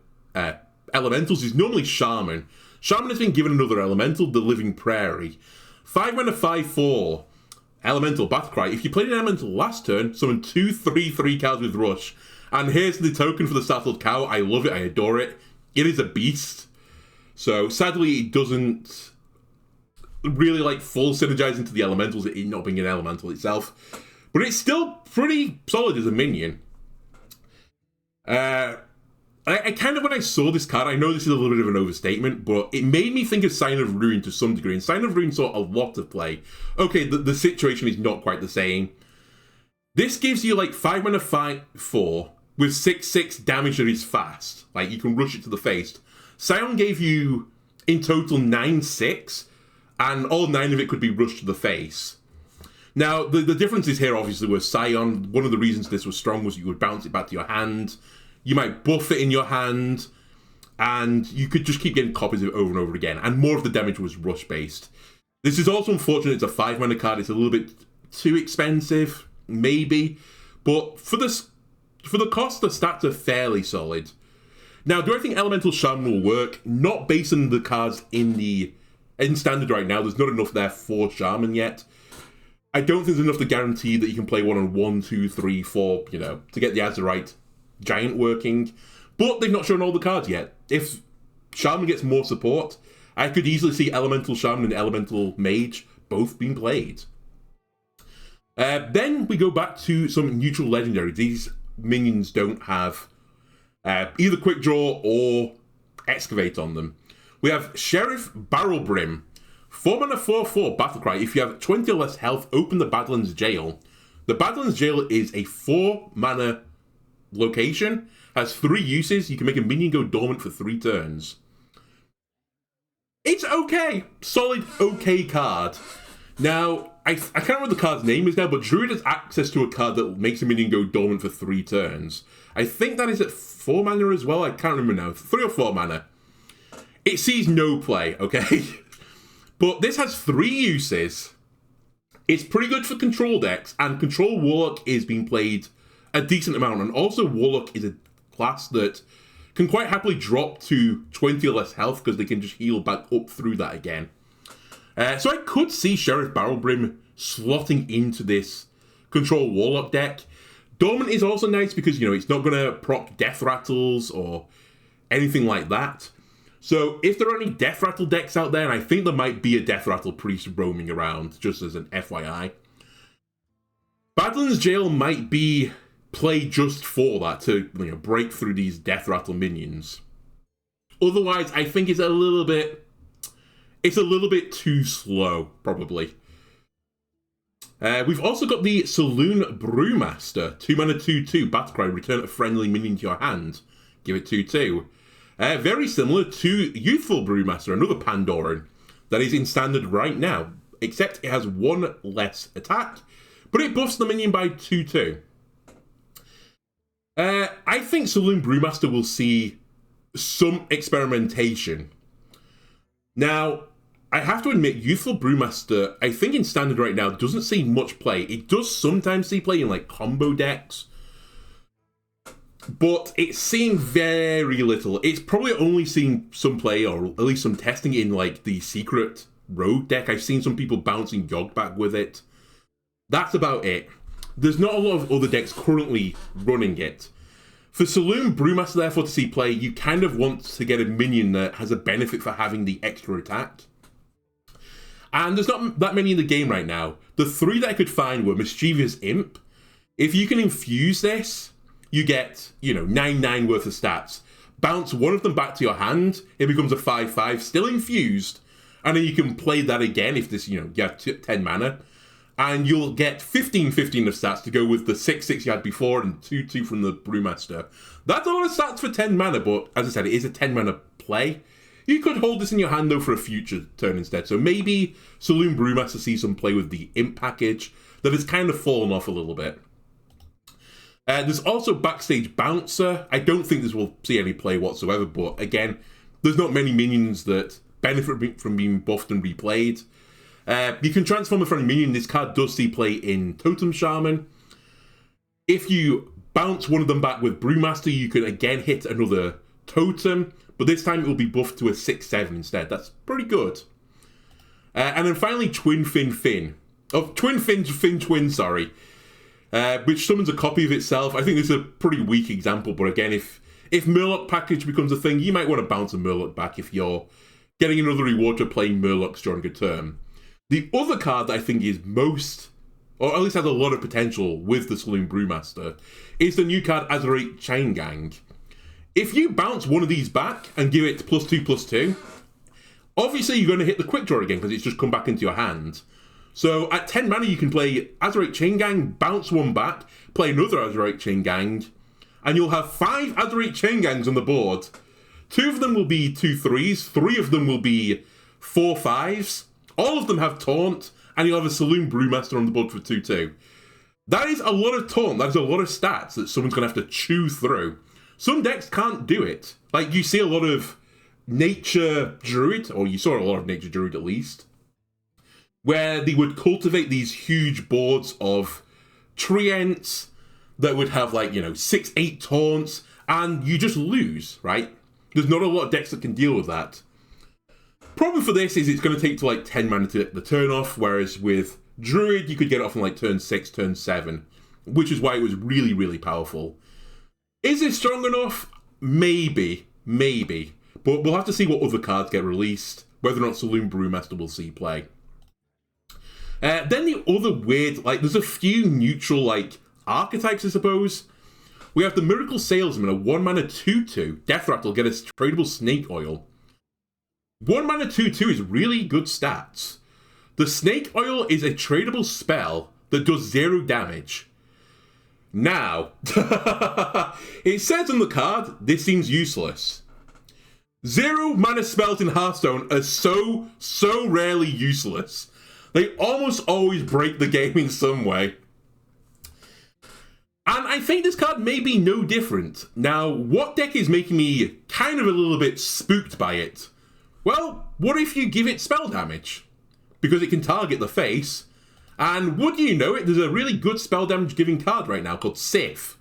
elementals is normally Shaman. Shaman has been given another elemental, the Living Prairie. 5 mana 5/4. Elemental Battlecry. If you played an elemental last turn, summon 2 3/3 cards with Rush. And here's the token for the Startled Cow. I love it, I adore it. It is a beast. So sadly, it doesn't really like full synergize into the elementals, it not being an elemental itself. But it's still pretty solid as a minion. I kind of, when I saw this card, I know this is a little bit of an overstatement, but it made me think of Sign of Ruin to some degree. And Sign of Ruin saw a lot of play. Okay, the situation is not quite the same. This gives you like 5 mana 5/4 with 6/6 damage that is fast. Like, you can rush it to the face. Scion gave you, in total, 9/6, and all 9 of it could be rushed to the face. Now, the differences here, obviously, were Scion. One of the reasons this was strong was you would bounce it back to your hand. You might buff it in your hand, and you could just keep getting copies of it over and over again, and more of the damage was rush-based. This is also unfortunate, it's a 5 mana card, it's a little bit too expensive, maybe, but for the cost, the stats are fairly solid. Now, do I think Elemental Shaman will work? Not based on the cards in Standard right now, there's not enough there for Shaman yet. I don't think there's enough to guarantee that you can play one on 1, 2, 3, 4, you know, to get the Azurite Giant working, but they've not shown all the cards yet. If Shaman gets more support, I could easily see Elemental Shaman and Elemental Mage both being played. Then we go back to some neutral legendaries. These minions don't have either Quick Draw or Excavate on them. We have Sheriff Barrelbrim. 4 mana 4/4 Battlecry. If you have 20 or less health, open the Badlands Jail. The Badlands Jail is a 4 mana location, has 3 uses. You can make a minion go dormant for 3 turns. It's okay. Solid, okay card. Now, I can't remember what the card's name is now, but Druid has access to a card that makes a minion go dormant for 3 turns. I think that is at 4 mana as well. I can't remember now. 3 or 4 mana. It sees no play, okay? But this has 3 uses. It's pretty good for control decks, and Control Warlock is being played a decent amount, and also Warlock is a class that can quite happily drop to 20 or less health because they can just heal back up through that again. So I could see Sheriff Barrelbrim slotting into this control warlock deck. Dormant is also nice because, you know, it's not going to proc death rattles or anything like that. So if there are any death rattle decks out there, and I think there might be a death rattle priest roaming around, just as an FYI, Badlands Jail might be played just for that, to, you know, break through these death rattle minions. Otherwise, I think it's a little bit too slow, probably. We've also got the Saloon Brewmaster, 2 mana 2/2 Battlecry, return a friendly minion to your hand. Give it 2/2. Very similar to Youthful Brewmaster, another Pandoran, that is in standard right now, except it has 1 less attack, but it buffs the minion by 2/2. I think Saloon Brewmaster will see some experimentation. Now, I have to admit, Youthful Brewmaster, I think in standard right now, doesn't see much play. It does sometimes see play in, like, combo decks, but it's seeing very little. It's probably only seen some play, or at least some testing in, like, the Secret Road deck. I've seen some people bouncing Yogg-Back with it. That's about it. There's not a lot of other decks currently running it. For Saloon Brewmaster, therefore, to see play, you kind of want to get a minion that has a benefit for having the extra attack. And there's not that many in the game right now. The 3 that I could find were Mischievous Imp. If you can infuse this, you get, you know, 9/9 worth of stats. Bounce 1 of them back to your hand, it becomes a 5/5, still infused, and then you can play that again if this, you know, you have 10 mana, and you'll get 15/15 of stats to go with the 6/6 you had before and 2/2 from the Brewmaster. That's a lot of stats for 10 mana, but as I said, it is a 10 mana play. You could hold this in your hand, though, for a future turn instead. So maybe Saloon Brewmaster sees some play with the Imp package that has kind of fallen off a little bit. There's also Backstage Bouncer. I don't think this will see any play whatsoever, but again, there's not many minions that benefit from being buffed and replayed. You can transform a friendly minion. This card does see play in Totem Shaman. If you bounce 1 of them back with Brewmaster, you can again hit another Totem, but this time it will be buffed to a 6/7 instead. That's pretty good. And then finally, Twin Fin. Oh, Twin Twin, sorry. Which summons a copy of itself. I think this is a pretty weak example, but again, if Murloc package becomes a thing, you might want to bounce a Murloc back if you're getting another reward for playing Murlocs during a turn. The other card that I think is most, or at least has a lot of potential with the Saloon Brewmaster, is the new card Azurite Chain Gang. If you bounce 1 of these back and give it +2/+2, obviously you're going to hit the quick draw again because it's just come back into your hand. So at 10 mana you can play Azurite Chain Gang, bounce 1 back, play another Azurite Chain Gang, and you'll have 5 Azurite Chain Gangs on the board. 2 of them will be 2/3s, 3 of them will be 4/5s, all of them have Taunt, and you'll have a Saloon Brewmaster on the board for 2/2. That is a lot of Taunt, that is a lot of stats that someone's going to have to chew through. Some decks can't do it. Like, you see a lot of Nature Druid, or you saw a lot of Nature Druid at least, where they would cultivate these huge boards of Treants that would have, like, you know, 6-8 Taunts, and you just lose, right? There's not a lot of decks that can deal with that. Problem for this is it's going to take to, like, 10 mana to get the turn off, whereas with Druid, you could get it off in, like, turn 6, turn 7, which is why it was really, really powerful. Is it strong enough? Maybe. But we'll have to see what other cards get released, whether or not Saloon Brewmaster will see play. Then the other weird, like, there's a few neutral, like, archetypes, I suppose. We have the Miracle Salesman, a 1 mana 2/2. Death Rattle, get us tradable Snake Oil. 1 mana 2/2 is really good stats. The Snake Oil is a tradable spell that does 0 damage. Now, it says on the card, this seems useless. 0 mana spells in Hearthstone are so rarely useless. They almost always break the game in some way. And I think this card may be no different. Now, what deck is making me kind of a little bit spooked by it? Well, what if you give it spell damage? Because it can target the face. And would you know it, there's a really good spell damage giving card right now called Sif.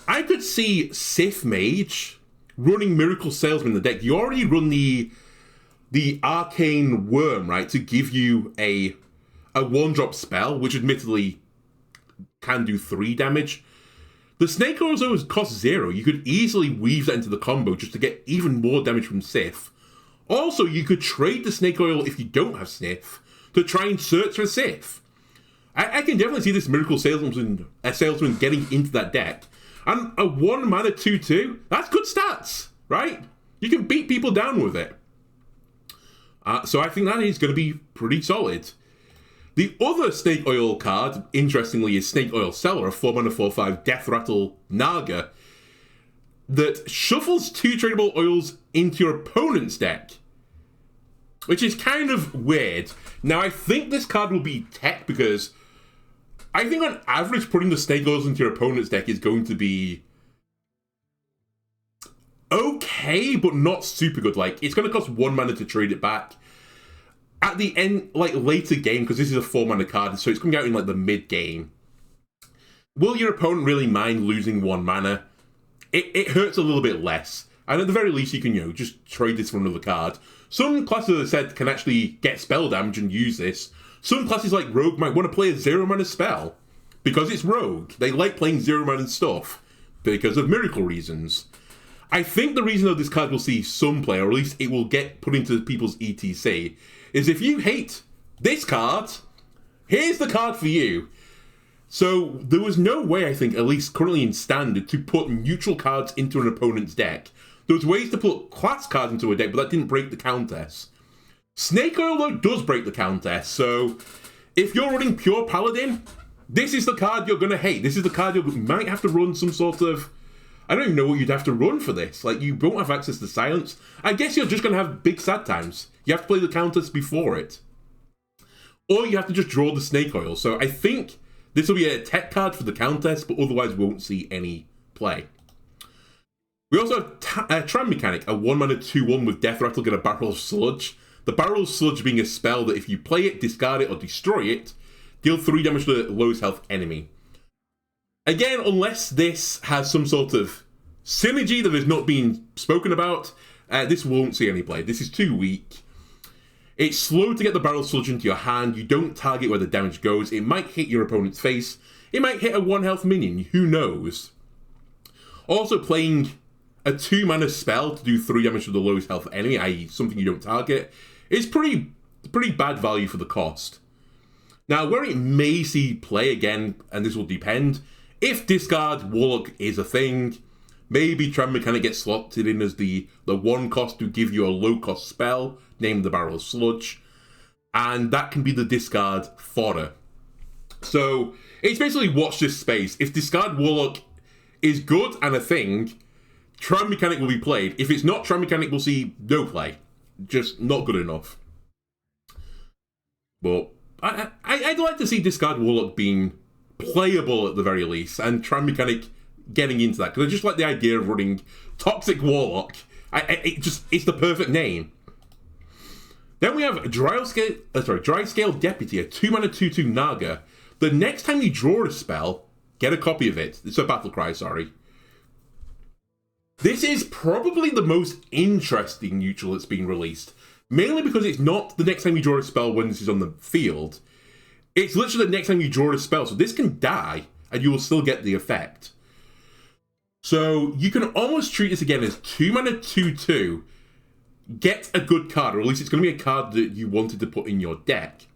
I could see Sith Mage running Miracle Salesman in the deck. You already run the Arcane Worm, right, to give you a 1-drop spell, which admittedly can do 3 damage. The Snake Oils always cost 0. You could easily weave that into the combo just to get even more damage from Sith. Also, you could trade the Snake Oil if you don't have Sniff to try and search for Sith. I can definitely see this Miracle Salesman getting into that deck. And a 1 mana 2/2, that's good stats, right? You can beat people down with it. So I think that is going to be pretty solid. The other Snake Oil card, interestingly, is Snake Oil Seller, a 4 mana 4/5 Death Rattle Naga that shuffles 2 tradable oils into your opponent's deck, which is kind of weird. Now, I think this card will be tech because I think on average putting the Snake Oils into your opponent's deck is going to be okay, but not super good. Like, it's going to cost 1 mana to trade it back. At the end, like, later game, because this is a 4 mana card, so it's coming out in, like, the mid-game. Will your opponent really mind losing 1 mana? It hurts a little bit less. And at the very least, you can, just trade this for another card. Some classes, as I said, can actually get spell damage and use this. Some classes, like Rogue, might want to play a 0 mana spell. Because it's Rogue. They like playing 0 mana stuff. Because of miracle reasons. I think the reason that this card will see some play, or at least it will get put into people's ETC, is if you hate this card, here's the card for you. So there was no way, I think, at least currently in Standard, to put neutral cards into an opponent's deck. There was ways to put class cards into a deck, but that didn't break the Countess. Snake Oil, though, does break the Countess, so if you're running Pure Paladin, this is the card you're going to hate. This is the card you might have to run some sort of... I don't even know what you'd have to run for this. Like, you won't have access to silence. I guess you're just going to have big sad times. You have to play the Countess before it. Or you have to just draw the Snake Oil. So I think this will be a tech card for the Countess, but otherwise won't see any play. We also have Tram Mechanic, a 1 mana 2/1 with Death Rattle, get a Barrel of Sludge. The Barrel of Sludge being a spell that if you play it, discard it, or destroy it, deal 3 damage to the lowest health enemy. Again, unless this has some sort of synergy that has not been spoken about, this won't see any play. This is too weak. It's slow to get the Barrel Sludge into your hand. You don't target where the damage goes. It might hit your opponent's face. It might hit a 1 health minion. Who knows? Also, playing a 2 mana spell to do 3 damage to the lowest health enemy, i.e. something you don't target, is pretty bad value for the cost. Now, where it may see play again, and this will depend, if discard Warlock is a thing, maybe Tram Mechanic gets slotted in as the 1 cost to give you a low cost spell, named the Barrel of Sludge, and that can be the discard fodder. So, it's basically watch this space. If discard Warlock is good and a thing, Tram Mechanic will be played. If it's not, Tram Mechanic will see no play. Just not good enough. But I'd like to see discard Warlock being playable at the very least, and Tram Mechanic getting into that, because I just like the idea of running Toxic Warlock. It's the perfect name. Then we have Dry Scale Deputy, a 2 mana 2/2 Naga. The next time you draw a spell, get a copy of it. It's a battle cry, sorry. This is probably the most interesting neutral that's been released. Mainly because it's not the next time you draw a spell when this is on the field. It's literally the next time you draw a spell, so this can die, and you will still get the effect. So, you can almost treat this again as 2 mana 2/2, get a good card, or at least it's going to be a card that you wanted to put in your deck.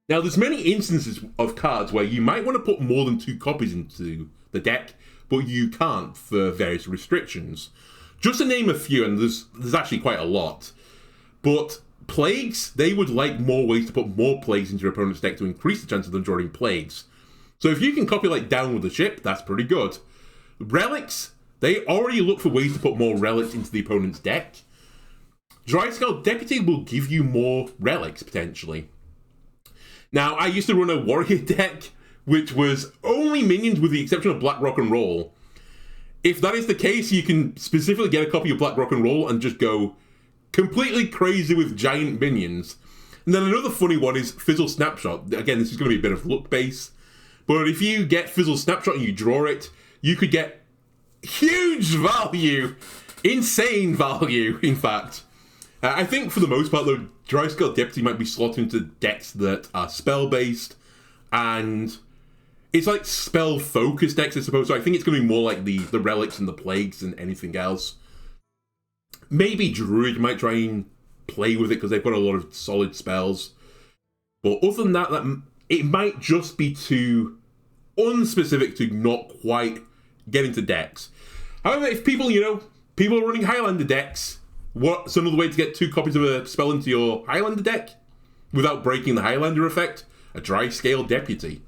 Now, there's many instances of cards where you might want to put more than 2 copies into the deck, but you can't for various restrictions. Just to name a few, and there's actually quite a lot, but Plagues, they would like more ways to put more Plagues into your opponent's deck to increase the chance of them drawing Plagues. So if you can copy like Down with the Ship, that's pretty good. Relics, they already look for ways to put more Relics into the opponent's deck. Dry Scale Deputy will give you more Relics, potentially. Now, I used to run a Warrior deck, which was only minions with the exception of Black Rock and Roll. If that is the case, you can specifically get a copy of Black Rock and Roll and just go completely crazy with giant minions. And then another funny one is Fizzle Snapshot. Again, this is going to be a bit of luck base. But if you get Fizzle Snapshot and you draw it, you could get huge value, insane value, in fact. I think for the most part, though, Dry Scale Deputy might be slotted into decks that are spell-based, and it's like spell-focused decks, I suppose, so I think it's going to be more like the Relics and the Plagues than anything else. Maybe Druid might try and play with it, because they've got a lot of solid spells. But other than that, it might just be too unspecific to not quite get into decks. However, if people are running Highlander decks, what's another way to get 2 copies of a spell into your Highlander deck without breaking the Highlander effect? A Dry Scale Deputy.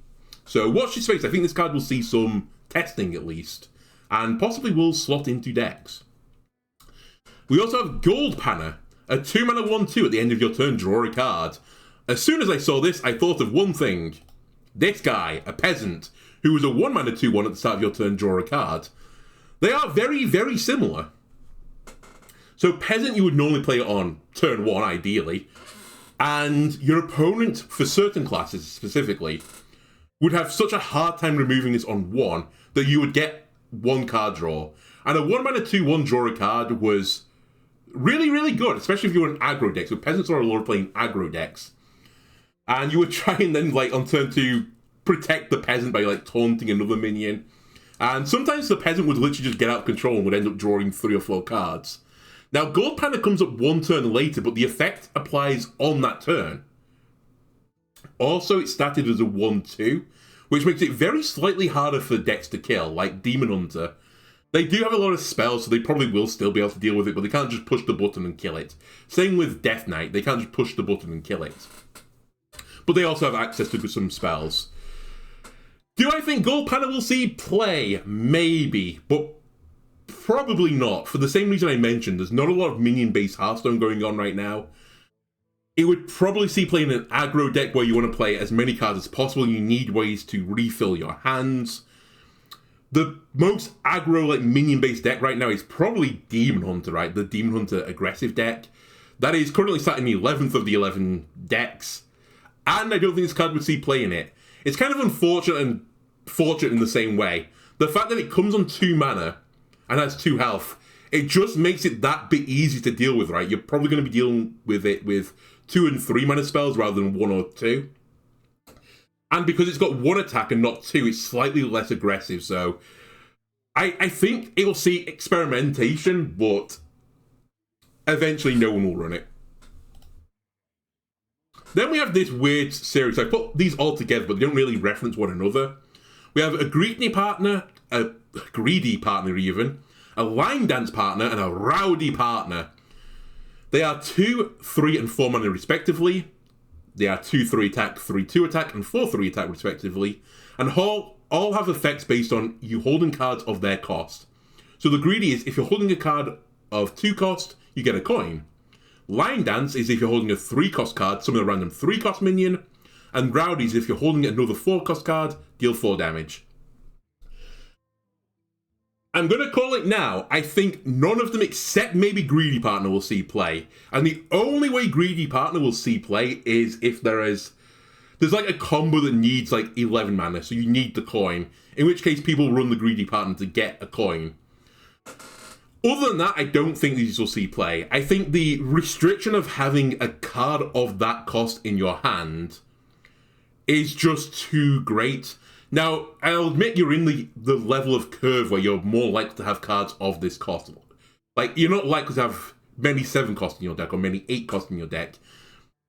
So watch your space. I think this card will see some testing at least, and possibly will slot into decks. We also have Gold Panna, a 2-mana 1/2 at the end of your turn, draw a card. As soon as I saw this, I thought of one thing. This guy, a peasant, who was a 1-mana 2/1 at the start of your turn, draw a card. They are very, very similar. So Peasant, you would normally play it on turn 1, ideally. And your opponent, for certain classes specifically, would have such a hard time removing this on 1 that you would get 1 card draw. And a 1-mana 2/1 draw a card was really, really good, especially if you were an aggro deck. So Peasants are a lot of playing aggro decks. And you would try and then, on turn 2, protect the Peasant by, taunting another minion. And sometimes the Peasant would literally just get out of control and would end up drawing 3 or 4 cards. Now, Gold Panna comes up 1 turn later, but the effect applies on that turn. Also, it's statted as a 1/2, which makes it very slightly harder for decks to kill, like Demon Hunter. They do have a lot of spells, so they probably will still be able to deal with it, but they can't just push the button and kill it. Same with Death Knight, they can't just push the button and kill it. But they also have access to some spells. Do I think Gold Panna will see play? Maybe, but probably not. For the same reason I mentioned, there's not a lot of minion-based Hearthstone going on right now. It would probably see play in an aggro deck where you want to play as many cards as possible. You need ways to refill your hands. The most aggro, minion-based deck right now is probably Demon Hunter, right? The Demon Hunter aggressive deck. That is currently sat in the 11th of the 11 decks. And I don't think this card would see play in it. It's kind of unfortunate and fortunate in the same way. The fact that it comes on 2 mana and has 2 health, it just makes it that bit easy to deal with, right? You're probably going to be dealing with it with 2 and 3 mana spells rather than 1 or 2. And because it's got 1 attack and not 2, it's slightly less aggressive. So I think it will see experimentation, but eventually no one will run it. Then we have this weird series. I put these all together, but they don't really reference one another. We have a greedy partner even, a line dance partner, and a rowdy partner. They are 2, 3, and 4 mana respectively. They are 2/3 attack, 3/2 attack, and 4/3 attack respectively. And all have effects based on you holding cards of their cost. So the greedy is, if you're holding a card of 2 cost, you get a coin. Line Dance is if you're holding a 3-cost card, summon a random 3-cost minion. And Rowdy is if you're holding another 4-cost card, deal 4 damage. I'm going to call it now. I think none of them except maybe Greedy Partner will see play. And the only way Greedy Partner will see play is if there's a combo that needs 11 mana, so you need the coin. In which case people run the Greedy Partner to get a coin. Other than that, I don't think these will see play. I think the restriction of having a card of that cost in your hand is just too great. Now, I'll admit you're in the level of curve where you're more likely to have cards of this cost. You're not likely to have many 7 cost in your deck or many 8 cost in your deck.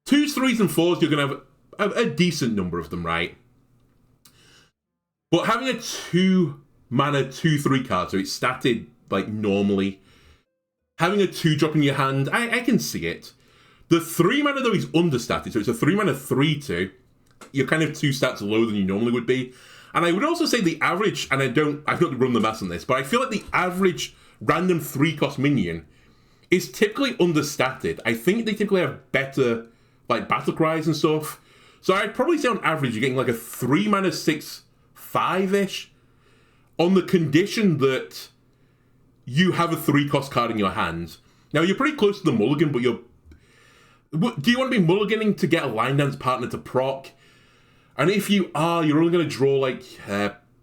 2s, 3s, and 4s, you're going to have a decent number of them, right? But having a 2 mana 2/3 card, so it's statted normally, having a 2 drop in your hand, I can see it. The 3 mana though is understated, so it's a 3 mana 3/2. You're kind of 2 stats lower than you normally would be. And I would also say the average, and I've not run the maths on this, but I feel like the average random 3-cost minion is typically understated. I think they typically have better battle cries and stuff. So I'd probably say on average you're getting a 3 mana 6/5-ish, on the condition that you have a 3-cost card in your hand. Now, you're pretty close to the mulligan, but do you want to be mulliganing to get a line dance partner to proc? And if you are, you're only going to draw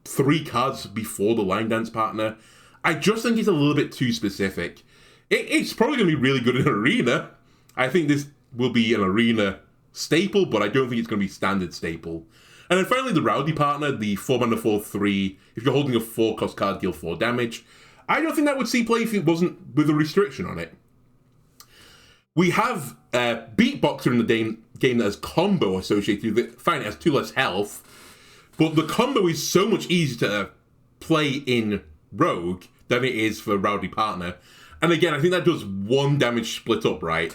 3 cards before the line dance partner, I just think it's a little bit too specific. It's probably going to be really good in Arena. I think this will be an Arena staple, but I don't think it's going to be standard staple. And then finally, the Rowdy partner, the 4-mana 4/3. If you're holding a 4-cost card, deal 4 damage. I don't think that would see play if it wasn't with a restriction on it. We have Beatboxer in the game that has combo associated with it. Fine, it has 2 less health, but the combo is so much easier to play in Rogue than it is for Rowdy partner. And again, I think that does 1 damage split up, right?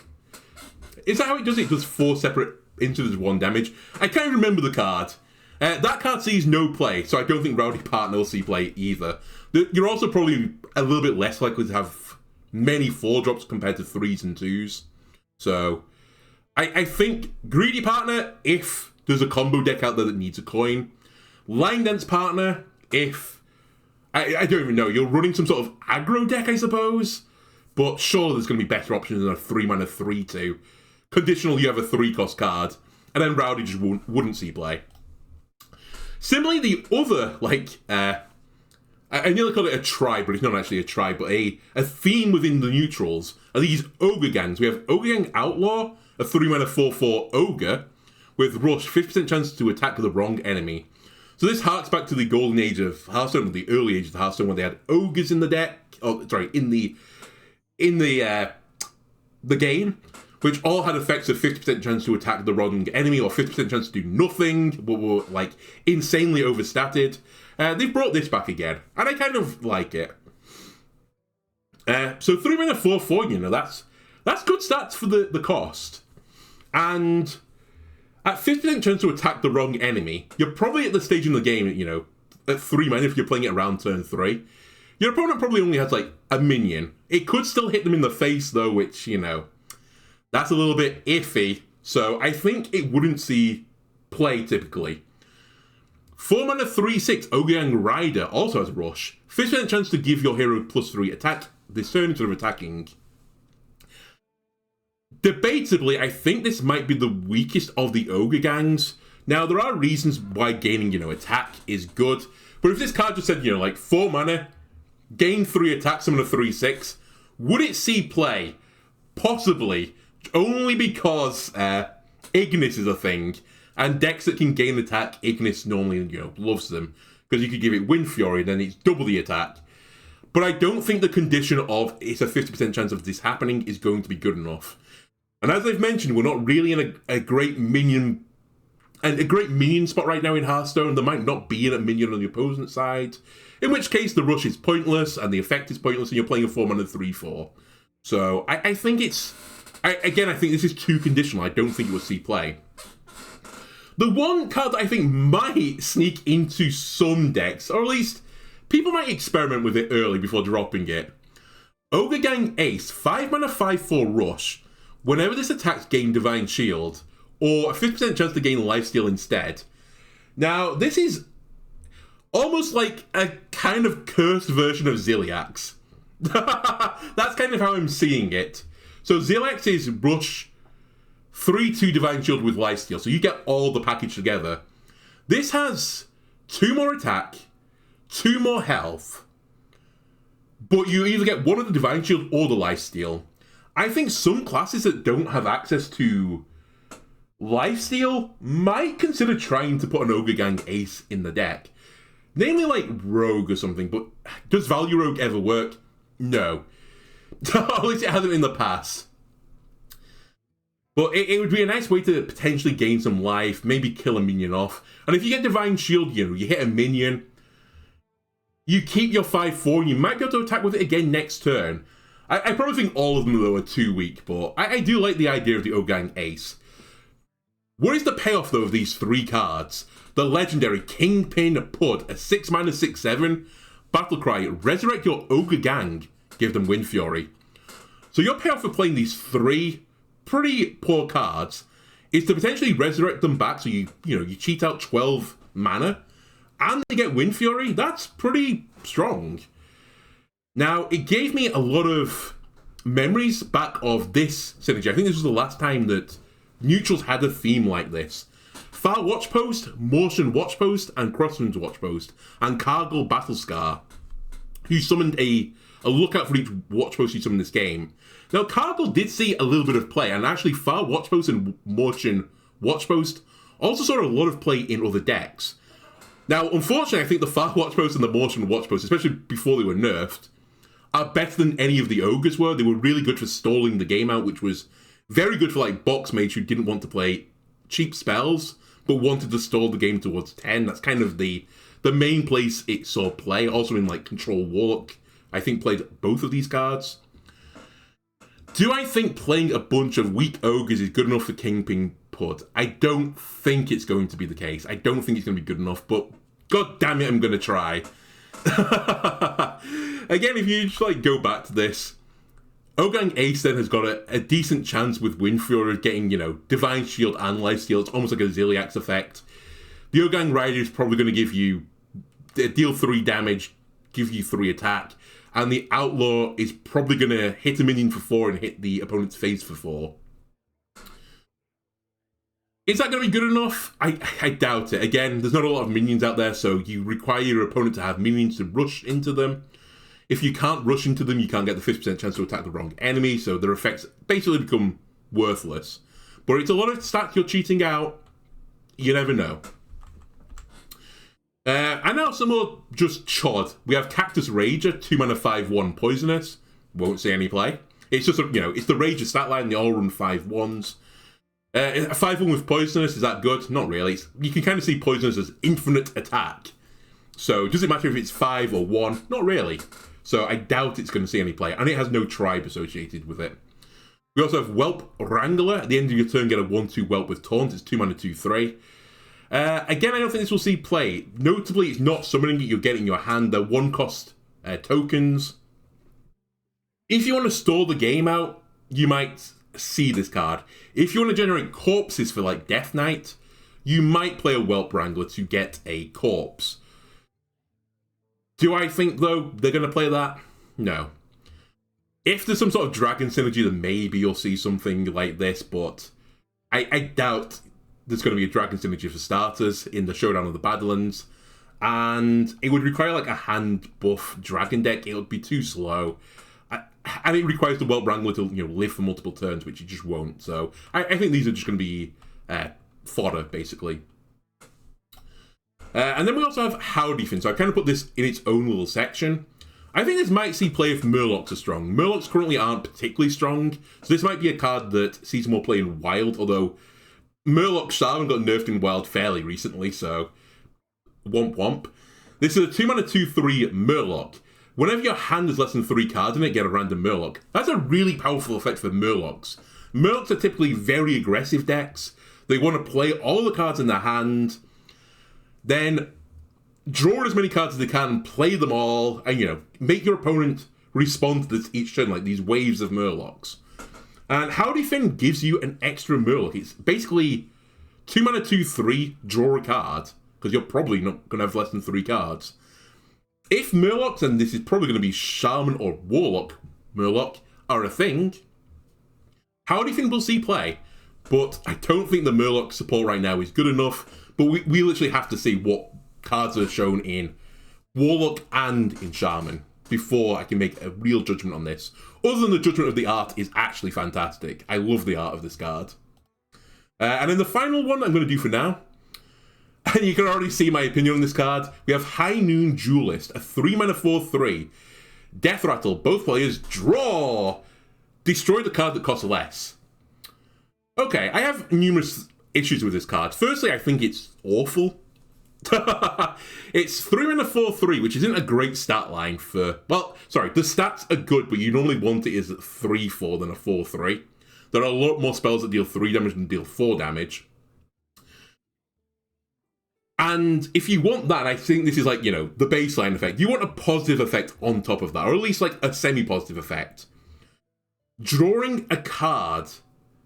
Is that how it does it? It does 4 separate incidents, 1 damage. I can't remember the card. That card sees no play, so I don't think Rowdy partner will see play either. You're also probably a little bit less likely to have many 4-drops compared to 3s and 2s. So, I think Greedy partner, if there's a combo deck out there that needs a coin. Line Dance partner, if... I don't even know, you're running some sort of aggro deck, I suppose? But sure, there's going to be better options than a 3-mana 3/2. Conditional, you have a 3-cost card. And then Rowdy just wouldn't see play. Similarly, the other, I nearly call it a tribe, but it's not actually a tribe, but a theme within the neutrals are these Ogre gangs. We have Ogre Gang Outlaw, a 3-mana 4/4 Ogre, with Rush, 50% chance to attack the wrong enemy. So this harks back to the golden age of Hearthstone, or the early age of Hearthstone, where they had Ogres in the deck, in the game, which all had effects of 50% chance to attack the wrong enemy, or 50% chance to do nothing, but were, insanely overstated. They've brought this back again, and I kind of like it. So 3-mana 4/4, that's good stats for the cost. And at 50% chance to attack the wrong enemy, you're probably at the stage in the game, at 3 mana, if you're playing it around turn 3, your opponent probably only has, a minion. It could still hit them in the face, though, which, that's a little bit iffy. So I think it wouldn't see play, typically. 4-mana 3/6 Ogre Gang Rider also has Rush. 50% chance to give your hero +3 attack this turn instead of attacking. Debatably, I think this might be the weakest of the Ogre Gangs. Now, there are reasons why gaining, attack is good. But if this card just said, 4 mana, gain 3 attack, summon a 3/6, would it see play? Possibly. Only because Ignis is a thing. And decks that can gain attack, Ignis normally, loves them. Because you could give it Wind Fury, then it's double the attack. But I don't think the condition of it's a 50% chance of this happening is going to be good enough. And as I've mentioned, we're not really in a great minion... And a great minion spot right now in Hearthstone. There might not be a minion on the opposing side. In which case, the rush is pointless, and the effect is pointless, and you're playing a 4-mana 3/4. So, I think it's... I think this is too conditional. I don't think it will see play. The one card that I think might sneak into some decks, or at least people might experiment with it early before dropping it. Ogre Gang Ace, 5-mana 5/4 Rush. Whenever this attacks, gain Divine Shield, or a 50% chance to gain Lifesteal instead. Now, this is almost like a kind of cursed version of Ziliax. That's kind of how I'm seeing it. So Ziliax is Rush, 3/2 Divine Shield with Lifesteal, so you get all the package together. This has 2 more attack, 2 more health, but you either get one of the Divine Shield or the Lifesteal. I think some classes that don't have access to Lifesteal might consider trying to put an Ogre Gang Ace in the deck. Namely like Rogue or something, but does Value Rogue ever work? No. At least it hasn't in the past. But it would be a nice way to potentially gain some life, maybe kill a minion off. And if you get Divine Shield, you hit a minion, you keep your 5/4, and you might be able to attack with it again next turn. I probably think all of them, though, are too weak, but I do like the idea of the Ogre Gang Ace. What is the payoff, though, of these 3 cards? The legendary Kingpin Pud, a 6-mana 6/7, Battlecry, resurrect your Ogre Gang, give them Wind Fury. So your payoff for playing these 3 pretty poor cards is to potentially resurrect them back, so you cheat out 12 mana, and they get Wind Fury. That's pretty strong. Now, it gave me a lot of memories back of this synergy. I think this was the last time that neutrals had a theme like this. Far Watchpost, Motion Watchpost, and Crosswinds Watchpost, and Cargill Battlescar, who summoned a lookout for each Watchpost you summon in this game. Now, Cargill did see a little bit of play, and actually Far Watchpost and Motion Watchpost also saw a lot of play in other decks. Now, unfortunately, I think the Far Watchpost and the Motion Watchpost, especially before they were nerfed, are better than any of the Ogres were. They were really good for stalling the game out, which was very good for like box mates who didn't want to play cheap spells, but wanted to stall the game towards 10. That's kind of the main place it saw play. Also in like Control Warlock, I think played both of these cards. Do I think playing a bunch of weak Ogres is good enough for Kingpin Pud? I don't think it's going to be the case. I don't think it's going to be good enough, but god damn it, I'm going to try. Again, if you just like go back to this, Ogang Ace then has got a decent chance with Windfury of getting, Divine Shield and Lifesteal. It's almost like a Ziliax effect. The Ogang Rider is probably going to give you, deal 3 damage, give you 3 attack, and the Outlaw is probably going to hit a minion for 4 and hit the opponent's face for 4. Is that going to be good enough? I doubt it. Again, there's not a lot of minions out there, so you require your opponent to have minions to rush into them. If you can't rush into them, you can't get the 50% chance to attack the wrong enemy, so their effects basically become worthless. But it's a lot of stats you're cheating out. You never know. And now some more just chod. We have Cactus Rager, 2 mana 5/1 poisonous. Won't see any play. It's just, it's the Rager stat line, they all run 5/1s. A 5/1 with poisonous, is that good? Not really. You can kind of see poisonous as infinite attack. So does it matter if it's 5 or 1? Not really. So I doubt it's going to see any play. And it has no tribe associated with it. We also have Whelp Wrangler. At the end of your turn, get a 1/2 Whelp with Taunt. It's 2 mana 2/3. Again, I don't think this will see play. Notably, it's not summoning it, you'll get it in your hand. They're 1-cost tokens. If you want to stall the game out, you might see this card. If you want to generate corpses for like Death Knight, you might play a Whelp Wrangler to get a corpse. Do I think, though, they're going to play that? No. If there's some sort of dragon synergy, then maybe you'll see something like this, but I doubt there's going to be a dragon synergy for starters in the Showdown of the Badlands, and it would require like a hand buff dragon deck. It would be too slow, and it requires the Whelp Wrangler to live for multiple turns, which it just won't. So I think these are just going to be fodder, basically. And then we also have Howdyfin, so I kind of put this in its own little section. I think this might see play if Murlocs are strong. Murlocs currently aren't particularly strong, so this might be a card that sees more play in Wild, although Murloc Shaman got nerfed in Wild fairly recently, so womp womp. This is a 2 mana 2/3 Murloc. Whenever your hand has less than 3 cards in it, get a random Murloc. That's a really powerful effect for Murlocs. Murlocs are typically very aggressive decks. They want to play all the cards in their hand, then draw as many cards as they can, play them all, and make your opponent respond to this each turn, like these waves of Murlocs. And Howdyfin gives you an extra Murloc. It's basically 2 mana 2/3, draw a card, because you're probably not going to have less than 3 cards. If Murlocs, and this is probably going to be Shaman or Warlock Murloc, are a thing, Howdyfin will see play. But I don't think the Murloc support right now is good enough. But we literally have to see what cards are shown in Warlock and in Shaman before I can make a real judgment on this. Other than the judgment of the art is actually fantastic. I love the art of this card. And then the final one I'm going to do for now, and you can already see my opinion on this card, we have High Noon Duelist, a 3 mana 4/3. Death Rattle, both players draw. Destroy the card that costs less. Okay, I have numerous issues with this card. Firstly, I think it's awful. It's 3 mana 4/3, which isn't a great stat line for... Well, sorry, the stats are good, but you normally want it as 3/4 than a 4/3. There are a lot more spells that deal 3 damage than deal 4 damage. And if you want that, I think this is like, the baseline effect. You want a positive effect on top of that, or at least like a semi-positive effect. Drawing a card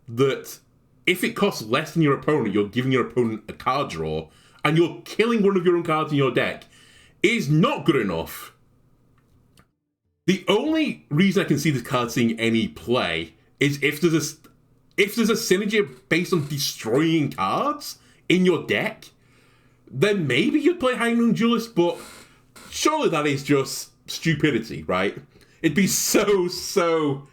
that, if it costs less than your opponent, you're giving your opponent a card draw, and you're killing one of your own cards in your deck, is not good enough. The only reason I can see this card seeing any play is if there's a synergy based on destroying cards in your deck, then maybe you'd play High Noon Duelist, but surely that is just stupidity, right? It'd be so silly.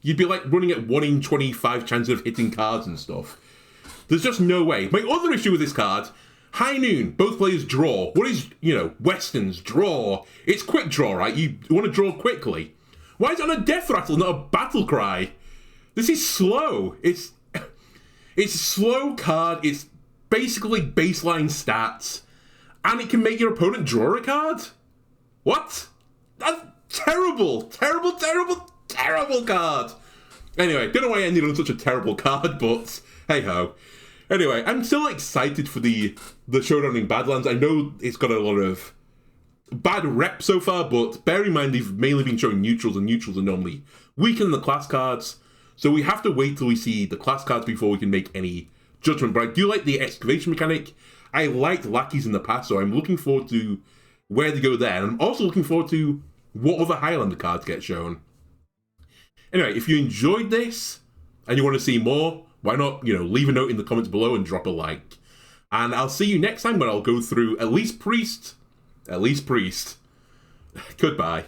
You'd be like running at 1 in 25 chance of hitting cards and stuff. There's just no way. My other issue with this card, High Noon, both players draw. What is, Western's draw? It's quick draw, right? You want to draw quickly. Why is it on a death rattle, not a battle cry? This is slow. It's a slow card. It's basically baseline stats. And it can make your opponent draw a card? What? That's terrible. Terrible card. Anyway, don't know why I ended on such a terrible card, but hey-ho. Anyway, I'm still excited for the Showdown in Badlands. I know it's got a lot of bad rep so far, but bear in mind they've mainly been showing neutrals, and neutrals are normally weaker than the class cards. So we have to wait till we see the class cards before we can make any judgment. But I do like the excavation mechanic. I liked lackeys in the past, so I'm looking forward to where they go there. And I'm also looking forward to what other Highlander cards get shown. Anyway, if you enjoyed this and you want to see more, why not, leave a note in the comments below and drop a like. And I'll see you next time when I'll go through at least Priest. Goodbye.